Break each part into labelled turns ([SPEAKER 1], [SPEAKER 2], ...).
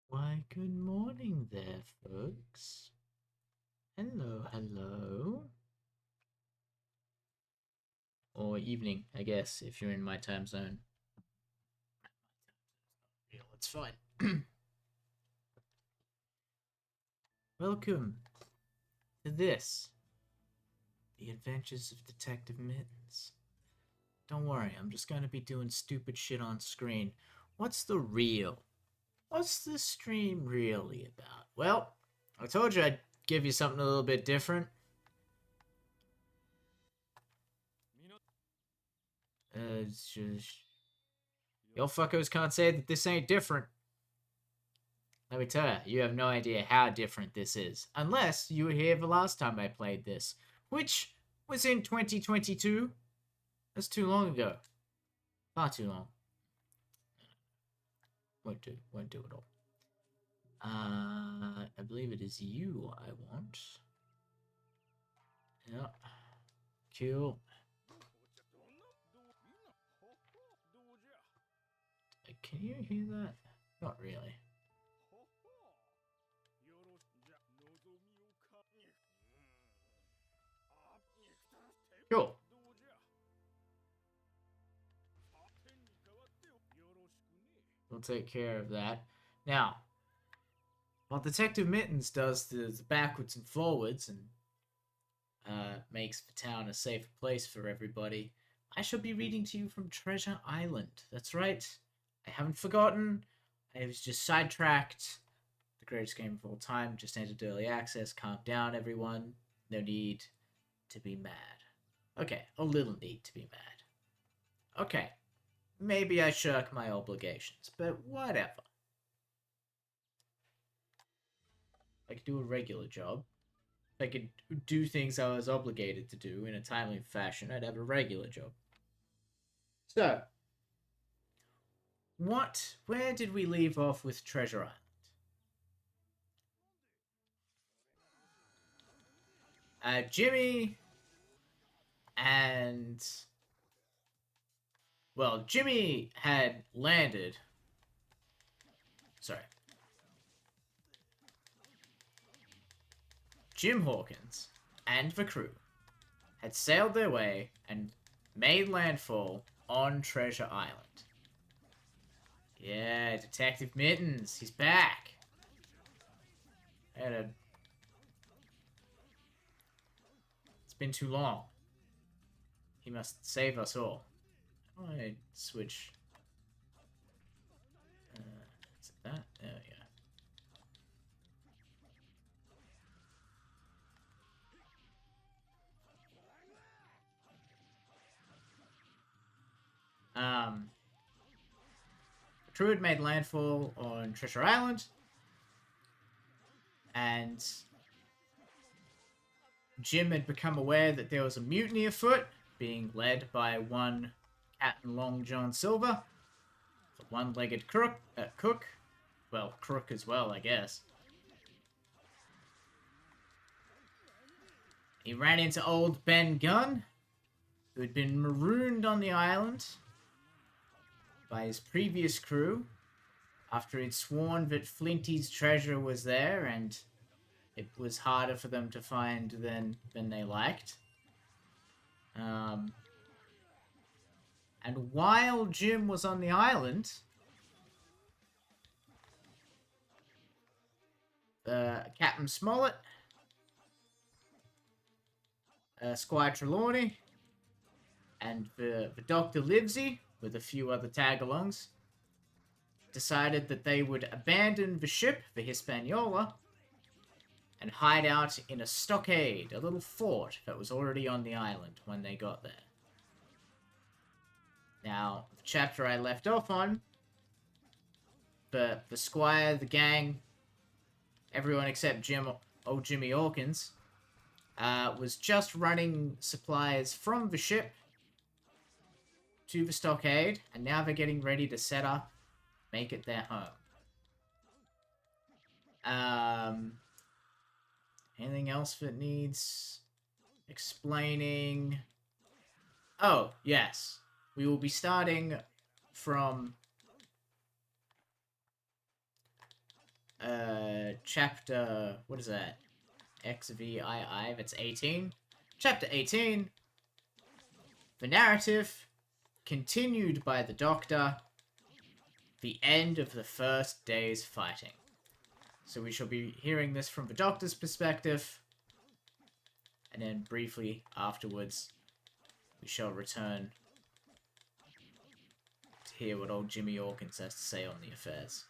[SPEAKER 1] Why, good morning there, folks. Hello, hello. Or evening, I guess, if you're in my time zone. Real, it's fine. Welcome to this, the adventures of Detective Mittens. Don't worry, I'm just gonna be doing stupid shit on screen. What's the real? What's the stream really about? Well, I told you I'd give you something a little bit different. It's just... Y'all fuckos can't say that this ain't different. Let me tell you, you have no idea how different this is. Unless you were here the last time I played this, which was in 2022. That's too long ago. Far too long. Won't do it all. I believe it is you I want. Yeah. Cool. Can you hear that? Not really. Cool. We'll take care of that. Now, while Detective Mittens does the backwards and forwards and makes the town a safer place for everybody, I shall be reading to you from Treasure Island. That's right. I haven't forgotten. I was just sidetracked. The greatest game of all time just entered early access. Calm down, everyone. No need to be mad. Okay, a little need to be mad. Okay, maybe I shirk my obligations, but whatever. I could do a regular job. If I could do things I was obligated to do in a timely fashion, I'd have a regular job. So, where did we leave off with Treasure Island? Jimmy and, well, Jimmy had landed, sorry, Jim Hawkins and the crew had sailed their way and made landfall on Treasure Island. Yeah, Detective Mittens, he's back. Had a... It's been too long. He must save us all. I switch. Is it that? Oh, yeah. The crew had made landfall on Treasure Island, and Jim had become aware that there was a mutiny afoot, being led by one Captain Long John Silver, the one-legged cook. Well, crook as well, I guess. He ran into old Ben Gunn, who had been marooned on the island by his previous crew after he'd sworn that Flinty's treasure was there and it was harder for them to find than they liked. And while Jim was on the island, Captain Smollett, Squire Trelawney, and the Dr. Livesey, with a few other tag-alongs, decided that they would abandon the ship, the Hispaniola, and hide out in a stockade, a little fort that was already on the island when they got there. Now, the chapter I left off on, the Squire, the gang, everyone except Jimmy Hawkins, was just running supplies from the ship to the stockade, and now they're getting ready to set up, make it their home. Anything else that needs explaining? Oh, yes. We will be starting from chapter, what is that? XVII, that's 18. Chapter 18, the narrative continued by the Doctor, the end of the first day's fighting. So we shall be hearing this from the Doctor's perspective, and then briefly afterwards, we shall return to hear what old Jimmy Hawkins has to say on the affairs.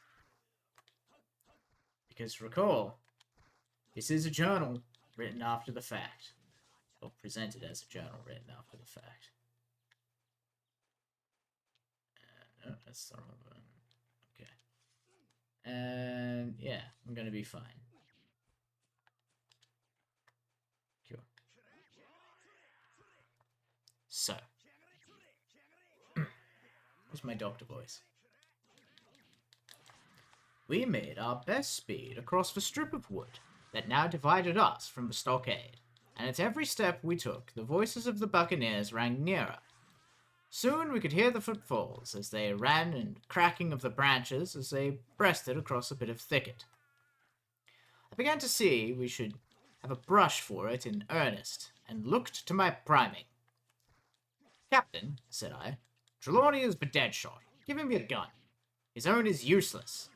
[SPEAKER 1] Because recall, this is a journal written after the fact, or presented as a journal written after the fact. No, that's the wrong one. Okay. And yeah, I'm gonna be fine. Cool. So, what's my doctor voice? We made our best speed across the strip of wood that now divided us from the stockade, and at every step we took, the voices of the buccaneers rang nearer. Soon we could hear the footfalls as they ran and cracking of the branches as they breasted across a bit of thicket. I began to see we should have a brush for it in earnest, and looked to my priming. "Captain," said I, "Trelawney is but dead shot. Give him your gun. His own is useless."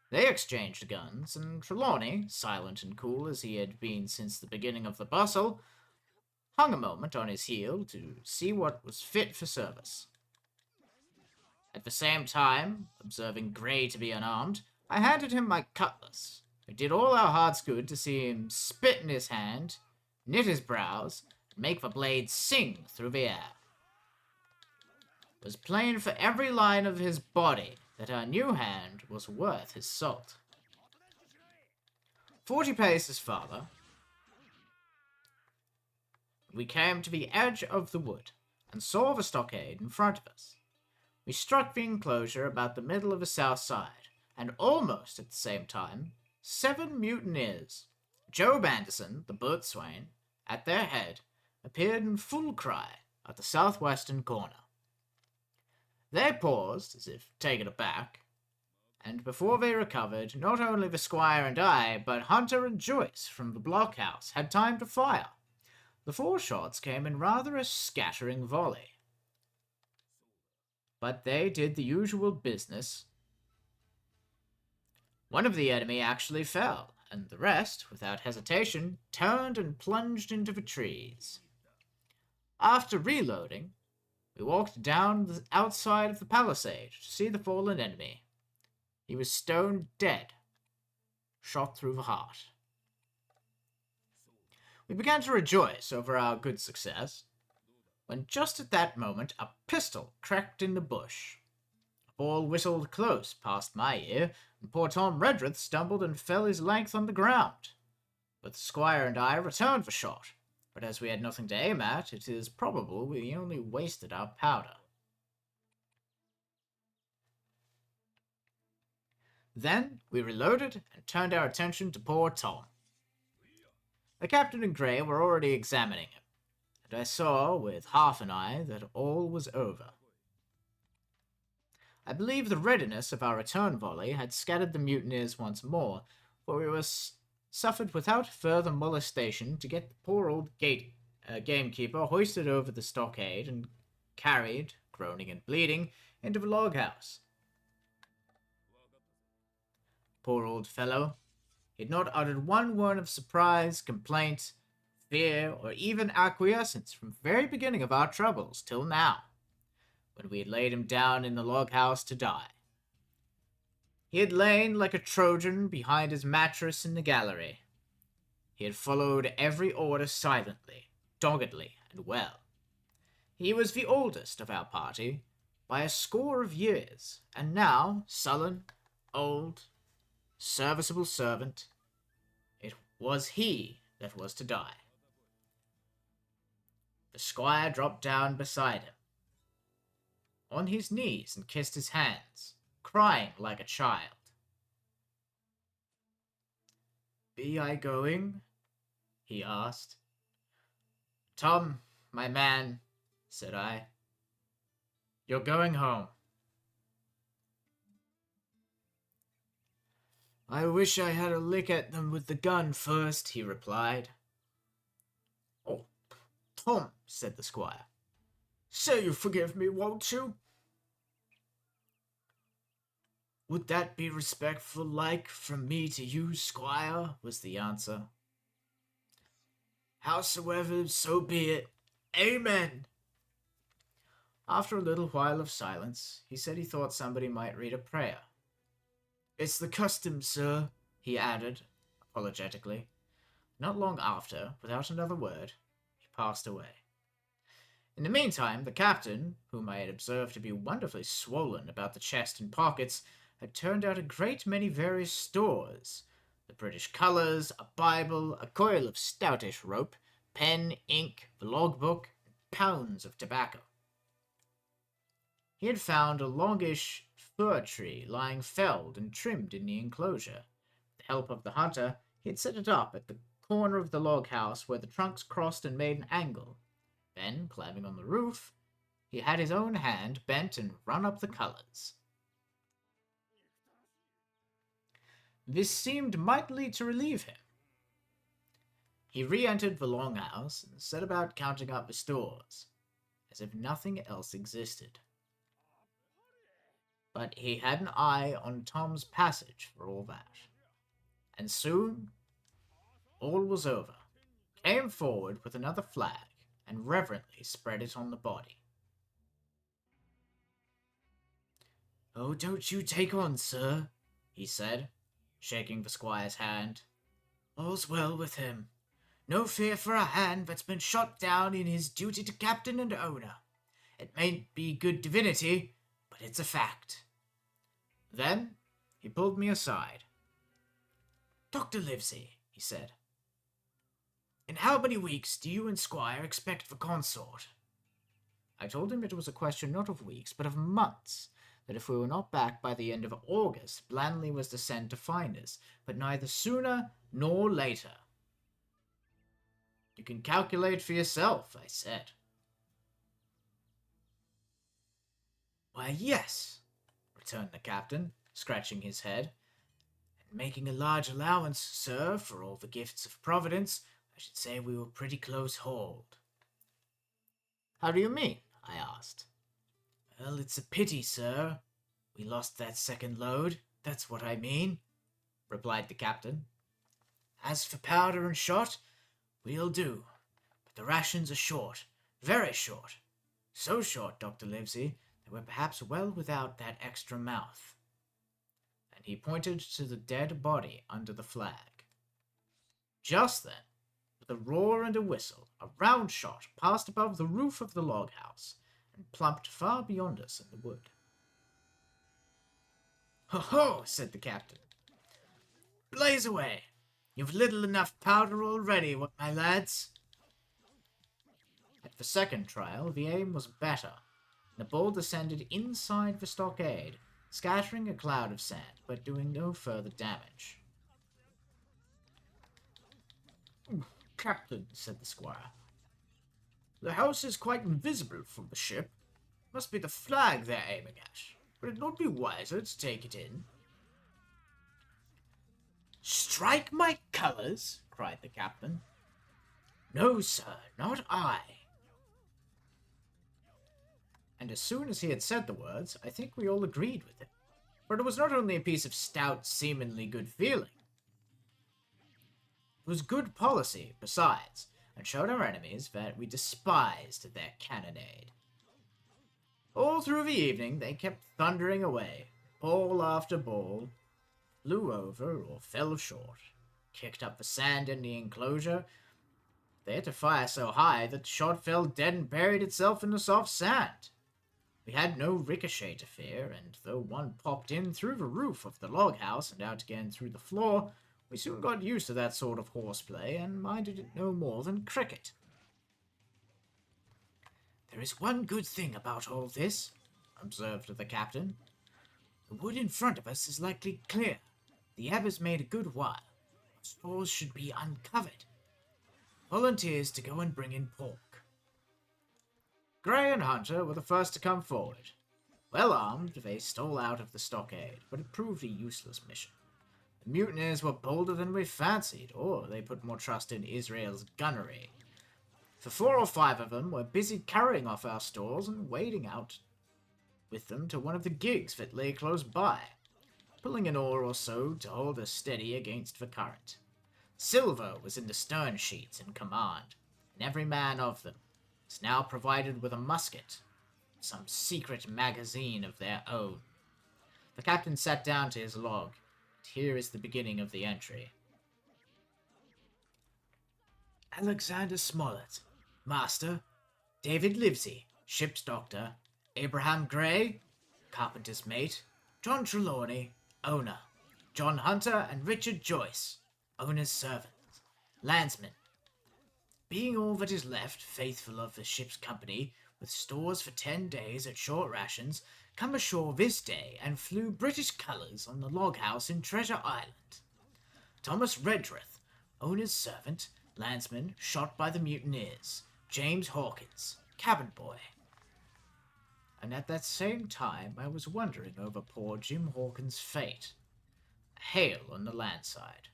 [SPEAKER 1] They exchanged guns, and Trelawney, silent and cool as he had been since the beginning of the bustle, hung a moment on his heel to see what was fit for service. At the same time, observing Grey to be unarmed, I handed him my cutlass. It did all our hearts good to see him spit in his hand, knit his brows, and make the blade sing through the air. It was plain for every line of his body that our new hand was worth his salt. 40 paces farther, we came to the edge of the wood, and saw the stockade in front of us. We struck the enclosure about the middle of the south side, and almost at the same time, 7 mutineers, Job Anderson, the boatswain, at their head, appeared in full cry at the southwestern corner. They paused, as if taken aback, and before they recovered, not only the squire and I, but Hunter and Joyce from the blockhouse had time to fire. The 4 shots came in rather a scattering volley. But they did the usual business. One of the enemy actually fell, and the rest, without hesitation, turned and plunged into the trees. After reloading, we walked down the outside of the palisade to see the fallen enemy. He was stone dead, shot through the heart. We began to rejoice over our good success, when just at that moment a pistol cracked in the bush. A ball whistled close past my ear, and poor Tom Redruth stumbled and fell his length on the ground. But the squire and I returned the shot, but as we had nothing to aim at, it is probable we only wasted our powder. Then we reloaded and turned our attention to poor Tom. The captain and Grey were already examining him, and I saw with half an eye that all was over. I believe the readiness of our return volley had scattered the mutineers once more, for we were suffered without further molestation to get the poor old gamekeeper hoisted over the stockade and carried, groaning and bleeding, into the log-house. Poor old fellow. He had not uttered one word of surprise, complaint, fear, or even acquiescence from the very beginning of our troubles till now, when we had laid him down in the log-house to die. He had lain like a Trojan behind his mattress in the gallery. He had followed every order silently, doggedly, and well. He was the oldest of our party by a score of years, and now, sullen, old, serviceable servant, it was he that was to die. The squire dropped down beside him, on his knees, and kissed his hands, crying like a child. "Be I going?" he asked. "Tom, my man," said I, "you're going home." I wish I had a lick at them with the gun first, he replied. Oh, Tom, said the squire. Say you forgive me, won't you? Would that be respectful like from me to you, squire? Was the answer. Howsoever, so be it. Amen. After a little while of silence, he said he thought somebody might read a prayer. It's the custom, sir, he added, apologetically. Not long after, without another word, he passed away. In the meantime, the captain, whom I had observed to be wonderfully swollen about the chest and pockets, had turned out a great many various stores. The British colours, a Bible, a coil of stoutish rope, pen, ink, the logbook, and pounds of tobacco. He had found a longish fir tree lying felled and trimmed in the enclosure. With the help of the hunter, he had set it up at the corner of the log house where the trunks crossed and made an angle. Then, climbing on the roof, he had his own hand bent and run up the colours. This seemed mightily to relieve him. He re-entered the long house and set about counting up the stores, as if nothing else existed. But he had an eye on Tom's passage for all that. And soon, all was over. Came forward with another flag, and reverently spread it on the body. Oh, don't you take on, sir, he said, shaking the squire's hand. All's well with him. No fear for a hand that's been shot down in his duty to captain and owner. It mayn't be good divinity, but it's a fact. Then he pulled me aside. Dr. Livesey, he said, in how many weeks do you and Squire expect the consort? I told him it was a question not of weeks, but of months, that if we were not back by the end of August, Blandley was to send to find us, but neither sooner nor later. You can calculate for yourself, I said. Why, yes, returned the captain, scratching his head, and making a large allowance, sir, for all the gifts of Providence, I should say we were pretty close hauled. How do you mean? I asked. Well, it's a pity, sir. We lost that second load, that's what I mean, replied the captain. As for powder and shot, we'll do, but the rations are short, very short. So short, Dr. Livesey, that we're perhaps well without that extra mouth. And he pointed to the dead body under the flag. Just then, with a roar and a whistle, a round shot passed above the roof of the log house, and plumped far beyond us in the wood. Ho ho, said the captain. Blaze away! You've little enough powder already, what, my lads? At the second trial, the aim was better. The ball descended inside the stockade, scattering a cloud of sand, but doing no further damage. Captain, said the squire, the house is quite invisible from the ship. Must be the flag they're aiming at. Would it not be wiser to take it in? Strike my colours? Cried the captain. No, sir, not I. And as soon as he had said the words, I think we all agreed with him. For it was not only a piece of stout, seemingly good feeling. It was good policy, besides, and showed our enemies that we despised their cannonade. All through the evening they kept thundering away. Ball after ball flew over or fell short, kicked up the sand in the enclosure. They had to fire so high that the shot fell dead and buried itself in the soft sand. We had no ricochet to fear, and though one popped in through the roof of the log house and out again through the floor, we soon got used to that sort of horseplay and minded it no more than cricket. There is one good thing about all this, observed the captain. The wood in front of us is likely clear. The ebb has made a good while. Our stores should be uncovered. Volunteers to go and bring in pork. Gray and Hunter were the first to come forward. Well armed, they stole out of the stockade, but it proved a useless mission. The mutineers were bolder than we fancied, or they put more trust in Israel's gunnery. For 4 or 5 of them were busy carrying off our stores and wading out with them to one of the gigs that lay close by, pulling an oar or so to hold us steady against the current. Silver was in the stern sheets in command, and every man of them is now provided with a musket, some secret magazine of their own. The captain sat down to his log, and here is the beginning of the entry. Alexander Smollett, master. David Livesey, ship's doctor. Abraham Gray, carpenter's mate. John Trelawney, owner. John Hunter and Richard Joyce, owner's servants. Landsmen. Being all that is left, faithful of the ship's company, with stores for 10 days at short rations, come ashore this day and flew British colours on the log house in Treasure Island. Thomas Redruth, owner's servant, landsman, shot by the mutineers. James Hawkins, cabin boy. And at that same time I was wondering over poor Jim Hawkins' fate. A hail on the land side.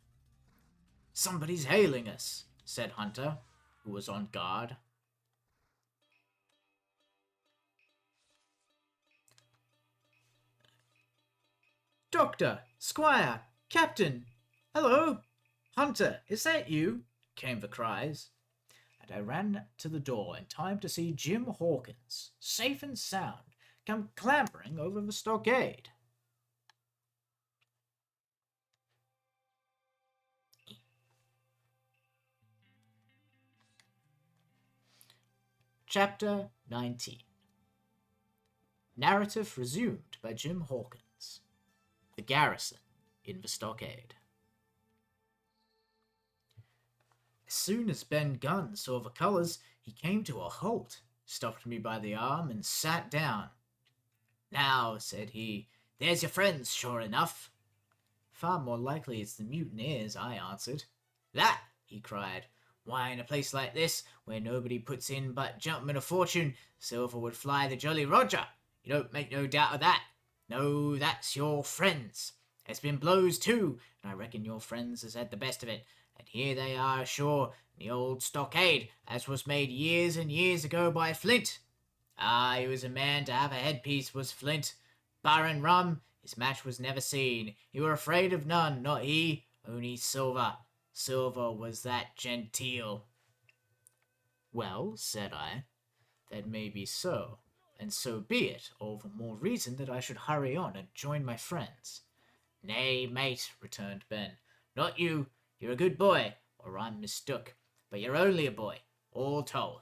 [SPEAKER 1] Somebody's hailing us, said Hunter, who was on guard. Doctor, Squire, Captain, hello! Hunter, is that you? Came the cries, and I ran to the door in time to see Jim Hawkins, safe and sound, come clambering over the stockade. Chapter 19. Narrative resumed by Jim Hawkins. The garrison in the stockade. As soon as Ben Gunn saw the colours, he came to a halt, stopped me by the arm, and sat down. Now, said he, there's your friends, sure enough. Far more likely it's the mutineers, I answered. That, he cried. Why, in a place like this, where nobody puts in but jumpmen of fortune, Silver would fly the Jolly Roger. You don't make no doubt of that. No, that's your friends. There's been blows too, and I reckon your friends has had the best of it. And here they are ashore in the old stockade, as was made years and years ago by Flint. Ah, he was a man to have a headpiece, was Flint. Barrin rum, his match was never seen. He were afraid of none, not he, only Silver. Silver was that genteel. Well, said I, that may be so, and so be it, all the more reason that I should hurry on and join my friends. Nay, mate, returned Ben, not you. You're a good boy, or I'm mistook, but you're only a boy, all told.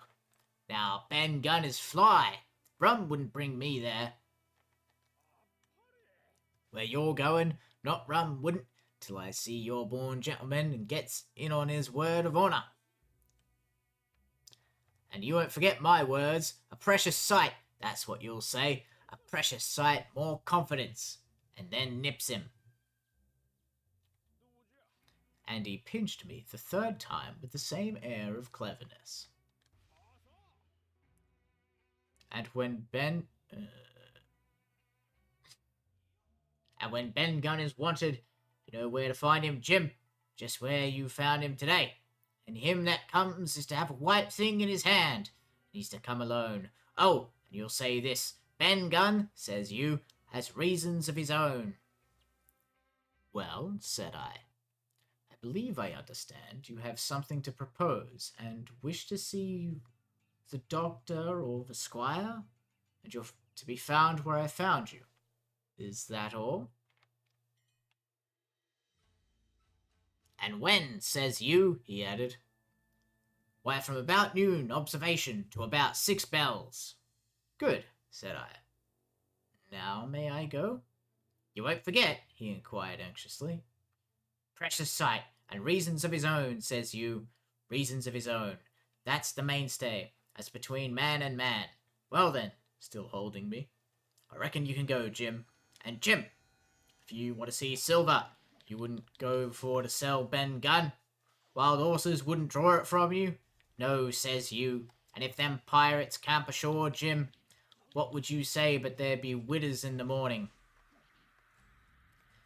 [SPEAKER 1] Now, Ben Gunn is fly. Rum wouldn't bring me there. Where you're going, not rum wouldn't, till I see your born gentleman and gets in on his word of honour. And you won't forget my words, a precious sight, that's what you'll say, a precious sight, more confidence, and then nips him. And he pinched me the third time with the same air of cleverness. And when Ben Gunn is wanted, you know where to find him, Jim. Just where you found him today. And him that comes is to have a white thing in his hand. He's to come alone. Oh, and you'll say this. Ben Gunn, says you, has reasons of his own. Well, said I believe I understand you have something to propose, and wish to see the doctor or the squire, and you're to be found where I found you. Is that all? And when, says you, he added. Why, from about noon, observation, to about 6 bells. Good, said I. Now may I go? You won't forget, he inquired anxiously. Precious sight, and reasons of his own, says you. Reasons of his own. That's the mainstay, as between man and man. Well then, still holding me, I reckon you can go, Jim. And Jim, if you want to see Silver, you wouldn't go for to sell Ben Gunn. Wild horses wouldn't draw it from you. No, says you. And if them pirates camp ashore, Jim, what would you say but there'd be widders in the morning?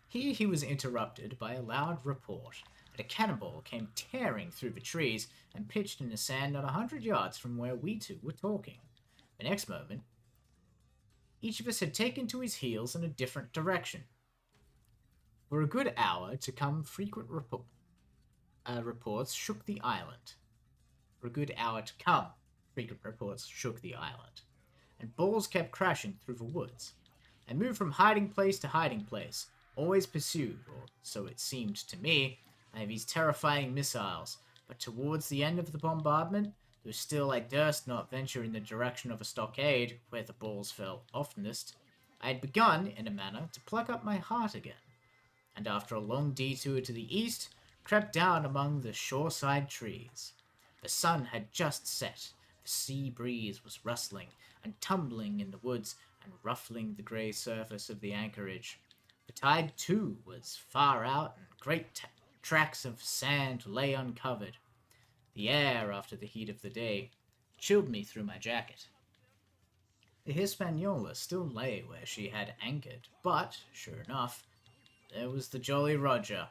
[SPEAKER 1] Here he was interrupted by a loud report, and a cannonball came tearing through the trees and pitched in the sand not 100 yards from where we two were talking. The next moment, each of us had taken to his heels in a different direction. For a good hour to come, frequent reports shook the island. For a good hour to come, frequent reports shook the island, and balls kept crashing through the woods. I moved from hiding place to hiding place, always pursued, or so it seemed to me, by these terrifying missiles, but towards the end of the bombardment, though still I durst not venture in the direction of a stockade, where the balls fell oftenest, I had begun, in a manner, to pluck up my heart again, and after a long detour to the east, crept down among the shoreside trees. The sun had just set, the sea breeze was rustling and tumbling in the woods and ruffling the grey surface of the anchorage. The tide, too, was far out, and great tracts of sand lay uncovered. The air, after the heat of the day, chilled me through my jacket. The Hispaniola still lay where she had anchored, but, sure enough, there was the Jolly Roger,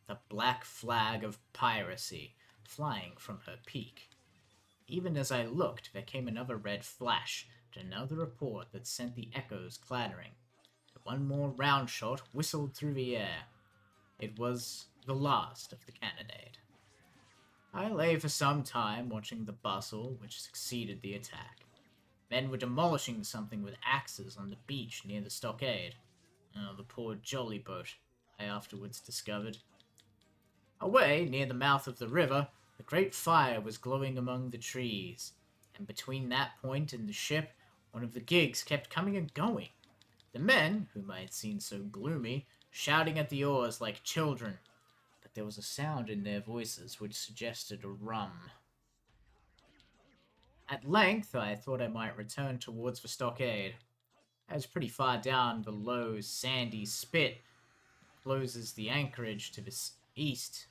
[SPEAKER 1] the black flag of piracy, flying from her peak. Even as I looked, there came another red flash, and another report that sent the echoes clattering. One more round shot whistled through the air. It was the last of the cannonade. I lay for some time watching the bustle which succeeded the attack. Men were demolishing something with axes on the beach near the stockade. Oh, the poor jolly boat, I afterwards discovered. Away, near the mouth of the river, a great fire was glowing among the trees, and between that point and the ship, one of the gigs kept coming and going. The men, whom I had seen so gloomy, shouting at the oars like children, but there was a sound in their voices which suggested a rum. At length, I thought I might return towards the stockade. I was pretty far down the low, sandy spit that closes the anchorage to the east.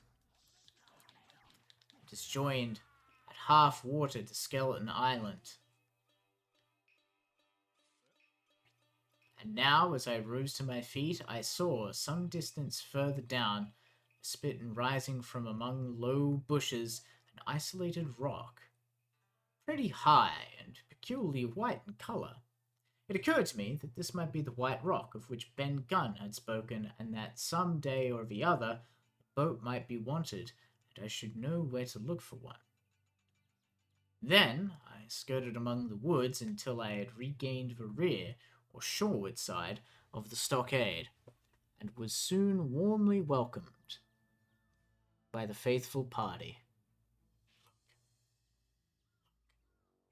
[SPEAKER 1] It is joined at half water to Skeleton Island. And now, as I rose to my feet, I saw, some distance further down, the spit rising from among low bushes, an isolated rock, pretty high and peculiarly white in color. It occurred to me that this might be the white rock of which Ben Gunn had spoken, and that some day or the other a boat might be wanted, and I should know where to look for one. Then I skirted among the woods until I had regained the rear or shoreward side of the stockade, and was soon warmly welcomed by the faithful party.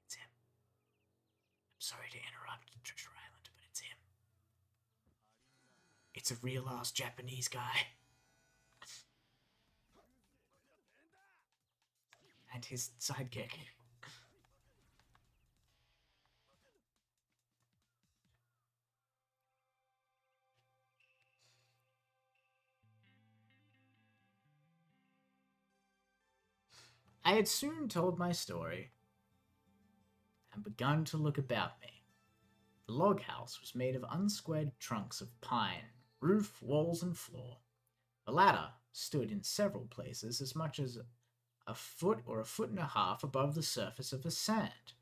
[SPEAKER 1] It's him. I'm sorry to interrupt, Treasure Island, but it's him. It's a real ass Japanese guy. And his sidekick. I had soon told my story and begun to look about me. The log house was made of unsquared trunks of pine, roof, walls, and floor. The latter stood in several places as much as a foot or a foot and a half above the surface of the sand.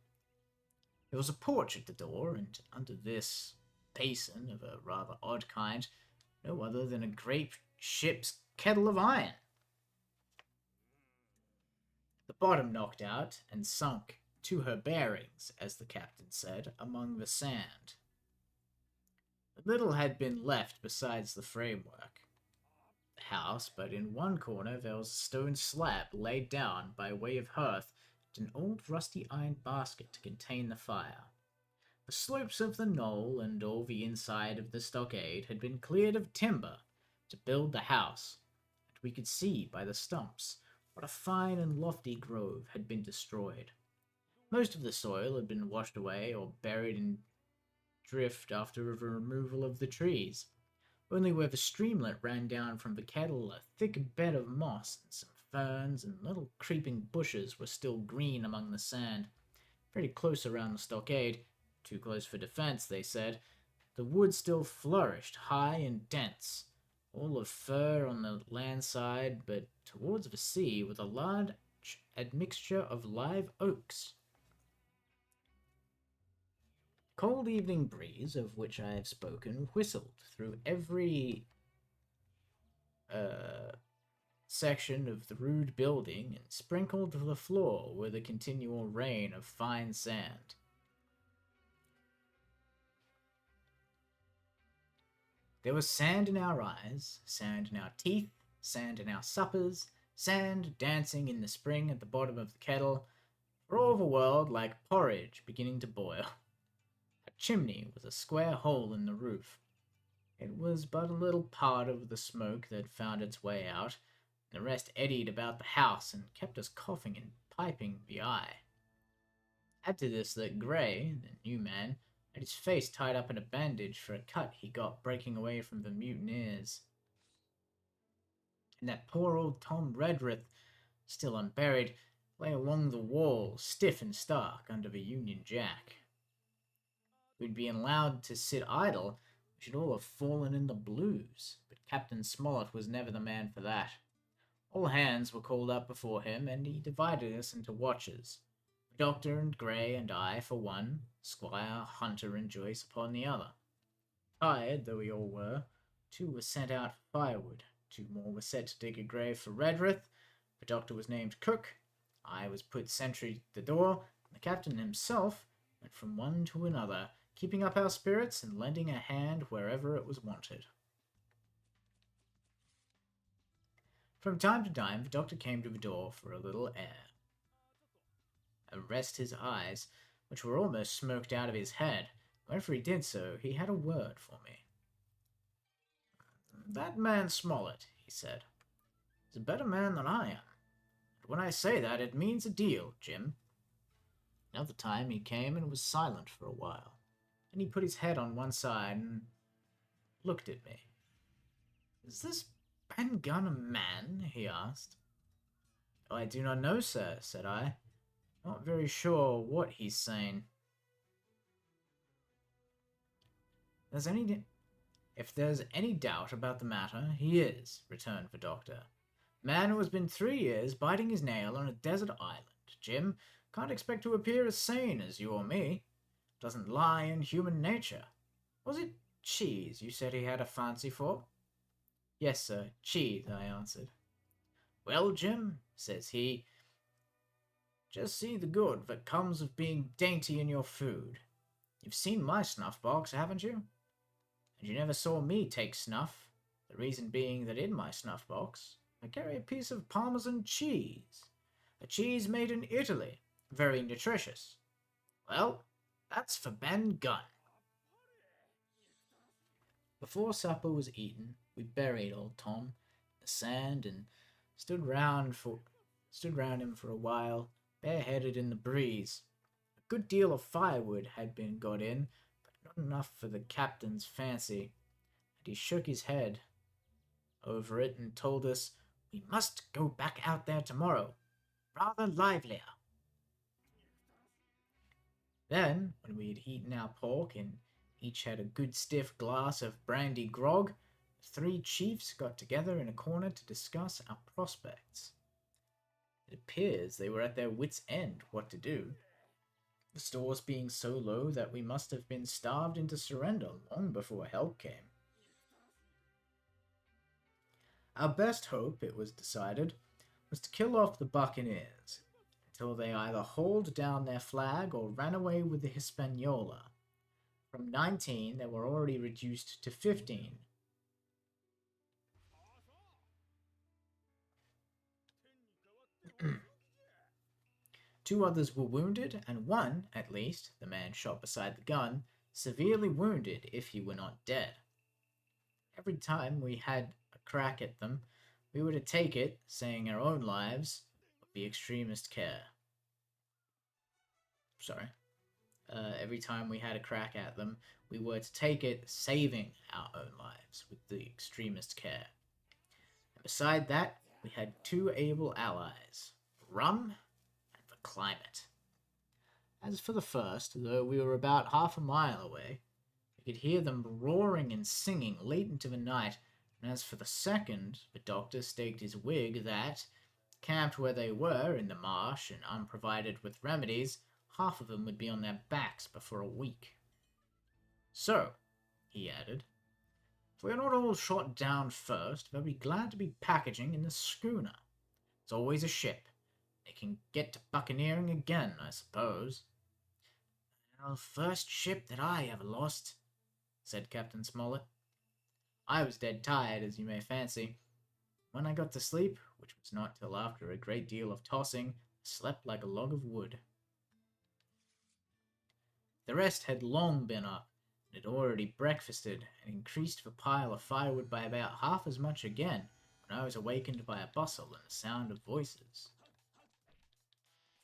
[SPEAKER 1] There was a porch at the door, and under this basin of a rather odd kind, no other than a great ship's kettle of iron. The bottom knocked out and sunk to her bearings, as the captain said, among the sand. But little had been left besides the framework. The house, but in one corner there was a stone slab laid down by way of hearth and an old rusty iron basket to contain the fire. The slopes of the knoll and all the inside of the stockade had been cleared of timber to build the house, and we could see by the stumps what a fine and lofty grove had been destroyed. Most of the soil had been washed away or buried in drift after the removal of the trees. Only where the streamlet ran down from the kettle, a thick bed of moss and some ferns and little creeping bushes were still green among the sand. Pretty close around the stockade, too close for defense, they said, the wood still flourished high and dense, all of fur on the land side, but towards the sea with a large admixture of live oaks. Cold evening breeze, of which I have spoken, whistled through every uh, section of the rude building and sprinkled the floor with a continual rain of fine sand. There was sand in our eyes, sand in our teeth, sand in our suppers, sand dancing in the spring at the bottom of the kettle, for all the world like porridge beginning to boil. A chimney with a square hole in the roof. It was but a little part of the smoke that found its way out, and the rest eddied about the house and kept us coughing and piping the eye. Add to this that Gray, the new man, had his face tied up in a bandage for a cut he got breaking away from the mutineers. And that poor old Tom Redruth, still unburied, lay along the wall, stiff and stark, under the Union Jack. If we'd been allowed to sit idle, we should all have fallen in the blues, but Captain Smollett was never the man for that. All hands were called up before him, and he divided us into watches. The Doctor and Gray and I for one, Squire, Hunter, and Joyce upon the other. Tired though we all were, 2 were sent out for firewood, 2 more were set to dig a grave for Redruth, the Doctor was named cook, I was put sentry at the door, and the Captain himself went from one to another, keeping up our spirits and lending a hand wherever it was wanted. From time to time, the Doctor came to the door for a little air, and rest his eyes, which were almost smoked out of his head. Whenever he did so, he had a word for me. "That man Smollett," he said, "is a better man than I am. And when I say that, it means a deal, Jim." Another time he came and was silent for a while. Then he put his head on one side and looked at me. "Is this Ben Gunn a man?" he asked. "Oh, I do not know, sir," said I. "Not very sure what he's saying." If there's any doubt about the matter, he is," returned the Doctor. "Man who has been 3 years biting his nail on a desert island, Jim, can't expect to appear as sane as you or me. Doesn't lie in human nature. Was it cheese you said he had a fancy for?" "Yes, sir, cheese," I answered. "Well, Jim," says he, "just see the good that comes of being dainty in your food. You've seen my snuff box, haven't you? And you never saw me take snuff, the reason being that in my snuff box I carry a piece of Parmesan cheese, a cheese made in Italy, very nutritious. Well, that's for Ben Gunn." Before supper was eaten, we buried old Tom in the sand and stood round him for a while, bareheaded in the breeze. A good deal of firewood had been got in, but not enough for the captain's fancy, and he shook his head over it and told us we must go back out there tomorrow, rather livelier. Then, when we had eaten our pork and each had a good stiff glass of brandy grog, the 3 chiefs got together in a corner to discuss our prospects. It appears they were at their wits' end what to do, the stores being so low that we must have been starved into surrender long before help came. Our best hope, it was decided, was to kill off the buccaneers until they either hauled down their flag or ran away with the Hispaniola. From 19, they were already reduced to 15. Two others were wounded, and one, at least, the man shot beside the gun, severely wounded if he were not dead. Every time we had a crack at them, we were to take it, saying our own lives, with the extremest care. Every time we had a crack at them, we were to take it, saving our own lives with the extremest care. And beside that, we had 2 able allies, rum and the climate. As for the first, though we were about half a mile away, we could hear them roaring and singing late into the night, And as for the second, the doctor staked his wig that, camped where they were in the marsh and unprovided with remedies, half of them would be on their backs before a week. So, he added, if we are not all shot down first, they'll be glad to be packaging in the schooner. It's always a ship. They can get to buccaneering again, I suppose. The first ship that I ever lost, said Captain Smollett. I was dead tired, as you may fancy. When I got to sleep, which was not till after a great deal of tossing, I slept like a log of wood. The rest had long been up, and had already breakfasted, and increased the pile of firewood by about half as much again, when I was awakened by a bustle and the sound of voices.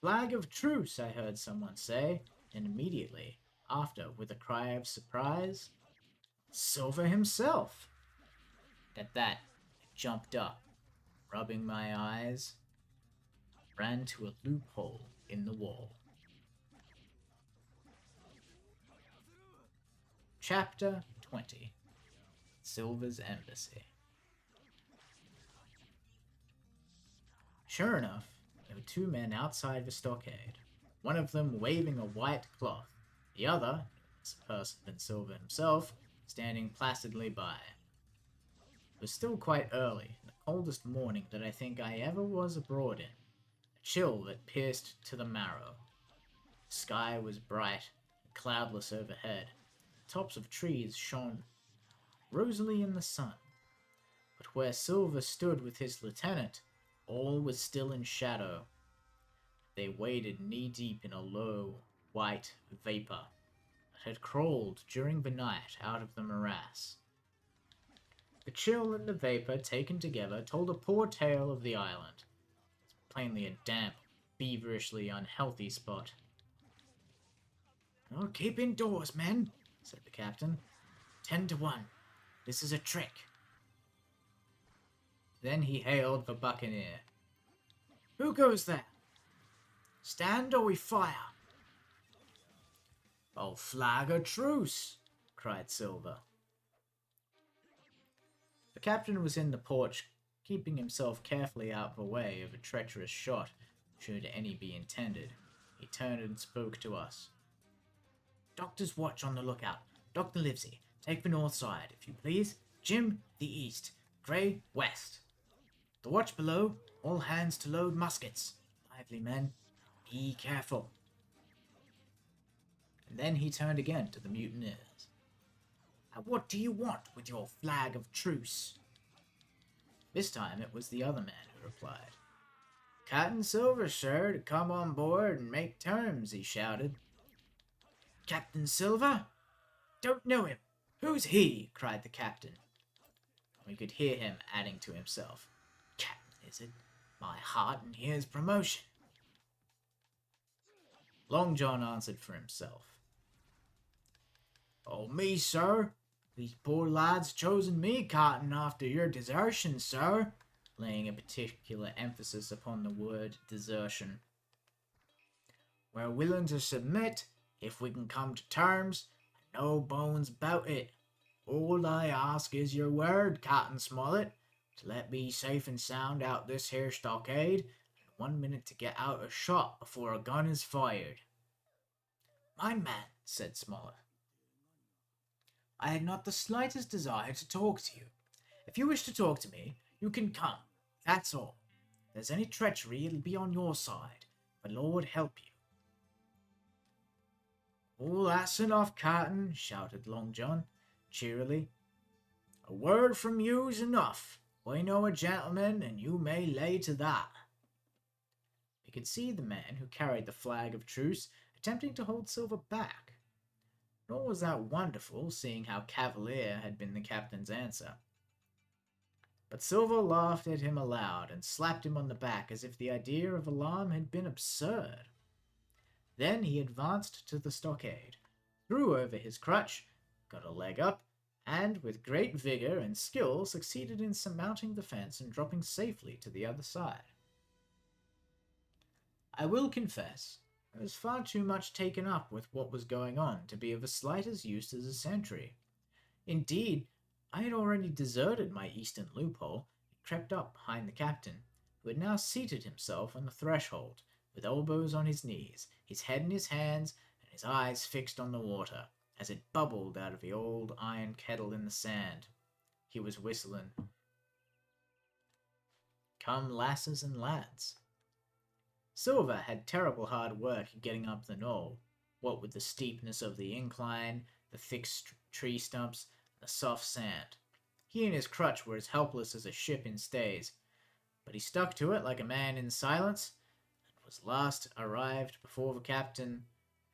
[SPEAKER 1] Flag of truce, I heard someone say, and immediately after, with a cry of surprise, Silver himself! At that, I jumped up, rubbing my eyes, ran to a loophole in the wall. Chapter 20 Silver's Embassy. Sure enough, there were two men outside the stockade, one of them waving a white cloth, the other, a person than Silver himself, standing placidly by. It was still quite early, the coldest morning that I think I ever was abroad in, a chill that pierced to the marrow. The sky was bright and cloudless overhead, the tops of trees shone rosily in the sun, but where Silver stood with his lieutenant, all was still in shadow. They waded knee-deep in a low, white vapor that had crawled during the night out of the morass. The chill and the vapor taken together told a poor tale of the island. It's plainly a damp, feverishly unhealthy spot. "Oh, keep indoors, men," said the captain. 10 to 1. This is a trick. Then he hailed the buccaneer. "Who goes there? Stand or we fire." "Oh, flag a truce!" cried Silver. The captain was in the porch, keeping himself carefully out of the way of a treacherous shot, should any be intended. He turned and spoke to us. "Doctor's watch on the lookout. Dr. Livesey, take the north side, if you please. Jim, the east. Gray, west. The watch below, all hands to load muskets. Lively, men. Be careful." And then he turned again to the mutineers. "What do you want with your flag of truce?" This time it was the other man who replied. "Captain Silver, sir, to come on board and make terms," he shouted. "Captain Silver? Don't know him. Who's he?" cried the captain. We could hear him adding to himself. "Captain, is it? My heart, and here's promotion." Long John answered for himself. "Oh, me, sir. These poor lads chosen me, Cotton, after your desertion, sir," laying a particular emphasis upon the word desertion. "We're willing to submit, if we can come to terms, and no bones about it. All I ask is your word, Cotton Smollett, to let me safe and sound out this here stockade, and 1 minute to get out a shot before a gun is fired." "My man," said Smollett, "I had not the slightest desire to talk to you. If you wish to talk to me, you can come. That's all. If there's any treachery, it'll be on your side. The Lord help you." "Oh, that's enough, Cotton," shouted Long John, cheerily. "A word from you's enough. We know a gentleman, and you may lay to that." We could see the man who carried the flag of truce attempting to hold Silver back. Nor was that wonderful, seeing how cavalier had been the captain's answer. But Silver laughed at him aloud and slapped him on the back as if the idea of alarm had been absurd. Then he advanced to the stockade, threw over his crutch, got a leg up, and with great vigor and skill succeeded in surmounting the fence and dropping safely to the other side. I will confess, I was far too much taken up with what was going on to be of the slightest use as a sentry. Indeed, I had already deserted my eastern loophole and crept up behind the captain, who had now seated himself on the threshold, with elbows on his knees, his head in his hands, and his eyes fixed on the water, as it bubbled out of the old iron kettle in the sand. He was whistling, "Come, lasses and lads." Silver had terrible hard work getting up the knoll, what with the steepness of the incline, the thick tree stumps, and the soft sand. He and his crutch were as helpless as a ship in stays, but he stuck to it like a man in silence, and was last arrived before the captain,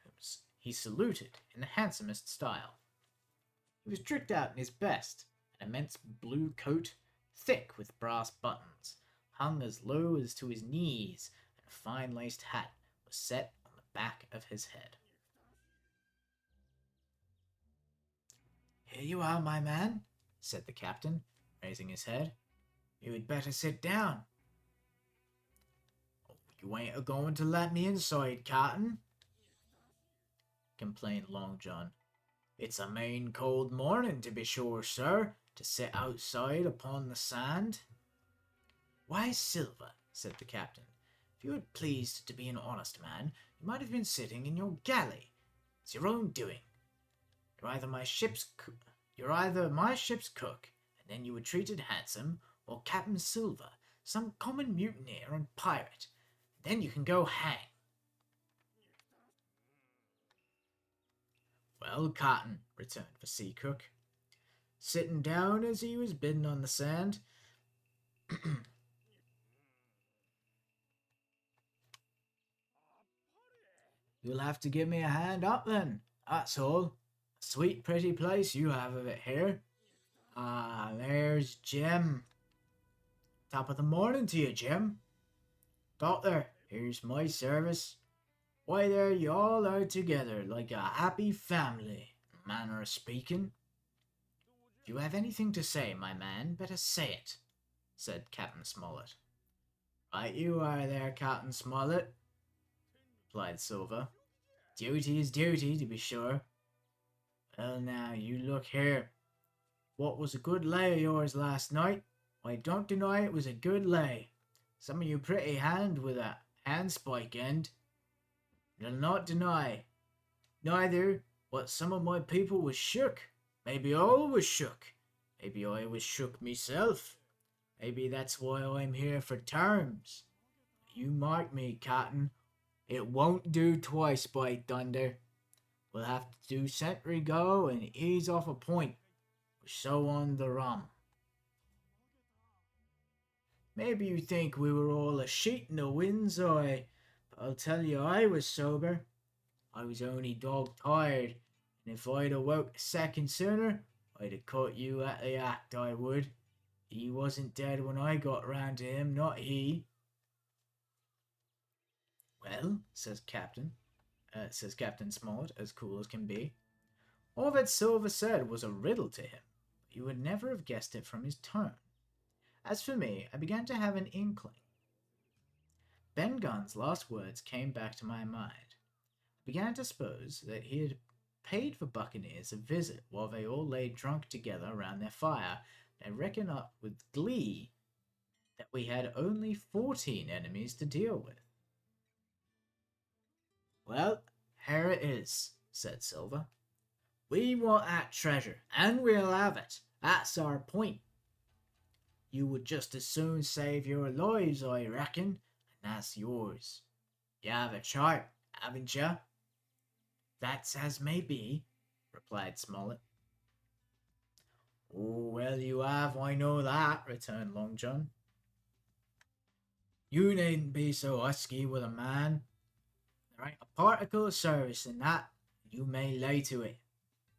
[SPEAKER 1] whom he saluted in the handsomest style. He was tricked out in his best, an immense blue coat, thick with brass buttons, hung as low as to his knees, and a fine laced hat was set on the back of his head. "Here you are, my man," said the captain, raising his head. "You had better sit down." "Oh, you ain't a going to let me inside, Captain," complained Long John. "It's a main cold morning, to be sure, sir, to sit outside upon the sand." "Why, Silver," said the captain, "if you had pleased to be an honest man, you might have been sitting in your galley. It's your own doing. You're either my ship's cook, and then you were treated handsome, or Captain Silver, some common mutineer and pirate, and then you can go hang." "Well, Cotton," returned the sea cook, sitting down as he was bidden on the sand, "you'll have to give me a hand up then, that's all. A sweet pretty place you have of it here. Ah, there's Jim. Top of the morning to you, Jim. Doctor, here's my service. Why, there you all are together like a happy family, manner of speaking." "If you have anything to say, my man, better say it," said Captain Smollett. "Right you are there, Captain Smollett," replied Silver. "Duty is duty, to be sure. Well, now, you look here. What was a good lay of yours last night? I don't deny it was a good lay. Some of you pretty hand with a handspike end. I'll not deny, neither, what some of my people was shook. Maybe all was shook. Maybe I was shook myself. Maybe that's why I'm here for terms. You mark me, Captain. It won't do twice, by thunder. We'll have to do sentry go and ease off a point, or so on the rum. Maybe you think we were all a sheet in the winds, but I'll tell you I was sober. I was only dog tired, and if I'd awoke a second sooner, I'd have caught you at the act, I would. He wasn't dead when I got round to him, not he." "Well," says Captain Smollett, as cool as can be, "all that Silver said was a riddle to him, but you would never have guessed it from his tone. As for me, I began to have an inkling. Ben Gunn's last words came back to my mind. I began to suppose that he had paid the buccaneers a visit while they all lay drunk together round their fire, and I reckoned up with glee that we had only 14 enemies to deal with. "Well, here it is," said Silver. "We want that treasure, and we'll have it. That's our point. You would just as soon save your lives, I reckon, and that's yours. You have a chart, haven't you?" "That's as may be," replied Smollett. "Oh, well, you have, I know that," returned Long John. "You needn't be so husky with a man. There ain't a particle of service in that, you may lay to it.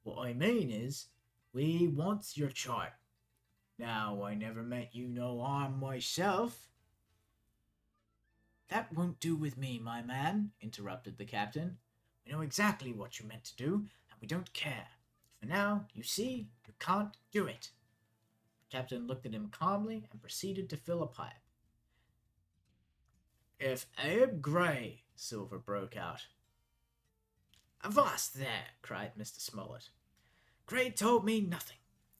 [SPEAKER 1] What I mean is, we wants your chart. Now, I never meant you no harm myself." "That won't do with me, my man," interrupted the captain. "We know exactly what you meant to do, and we don't care. For now, you see, you can't do it." The captain looked at him calmly and proceeded to fill a pipe. "If Abe Gray," Silver broke out. "Avast there!" cried Mr. Smollett. "Gray told me nothing.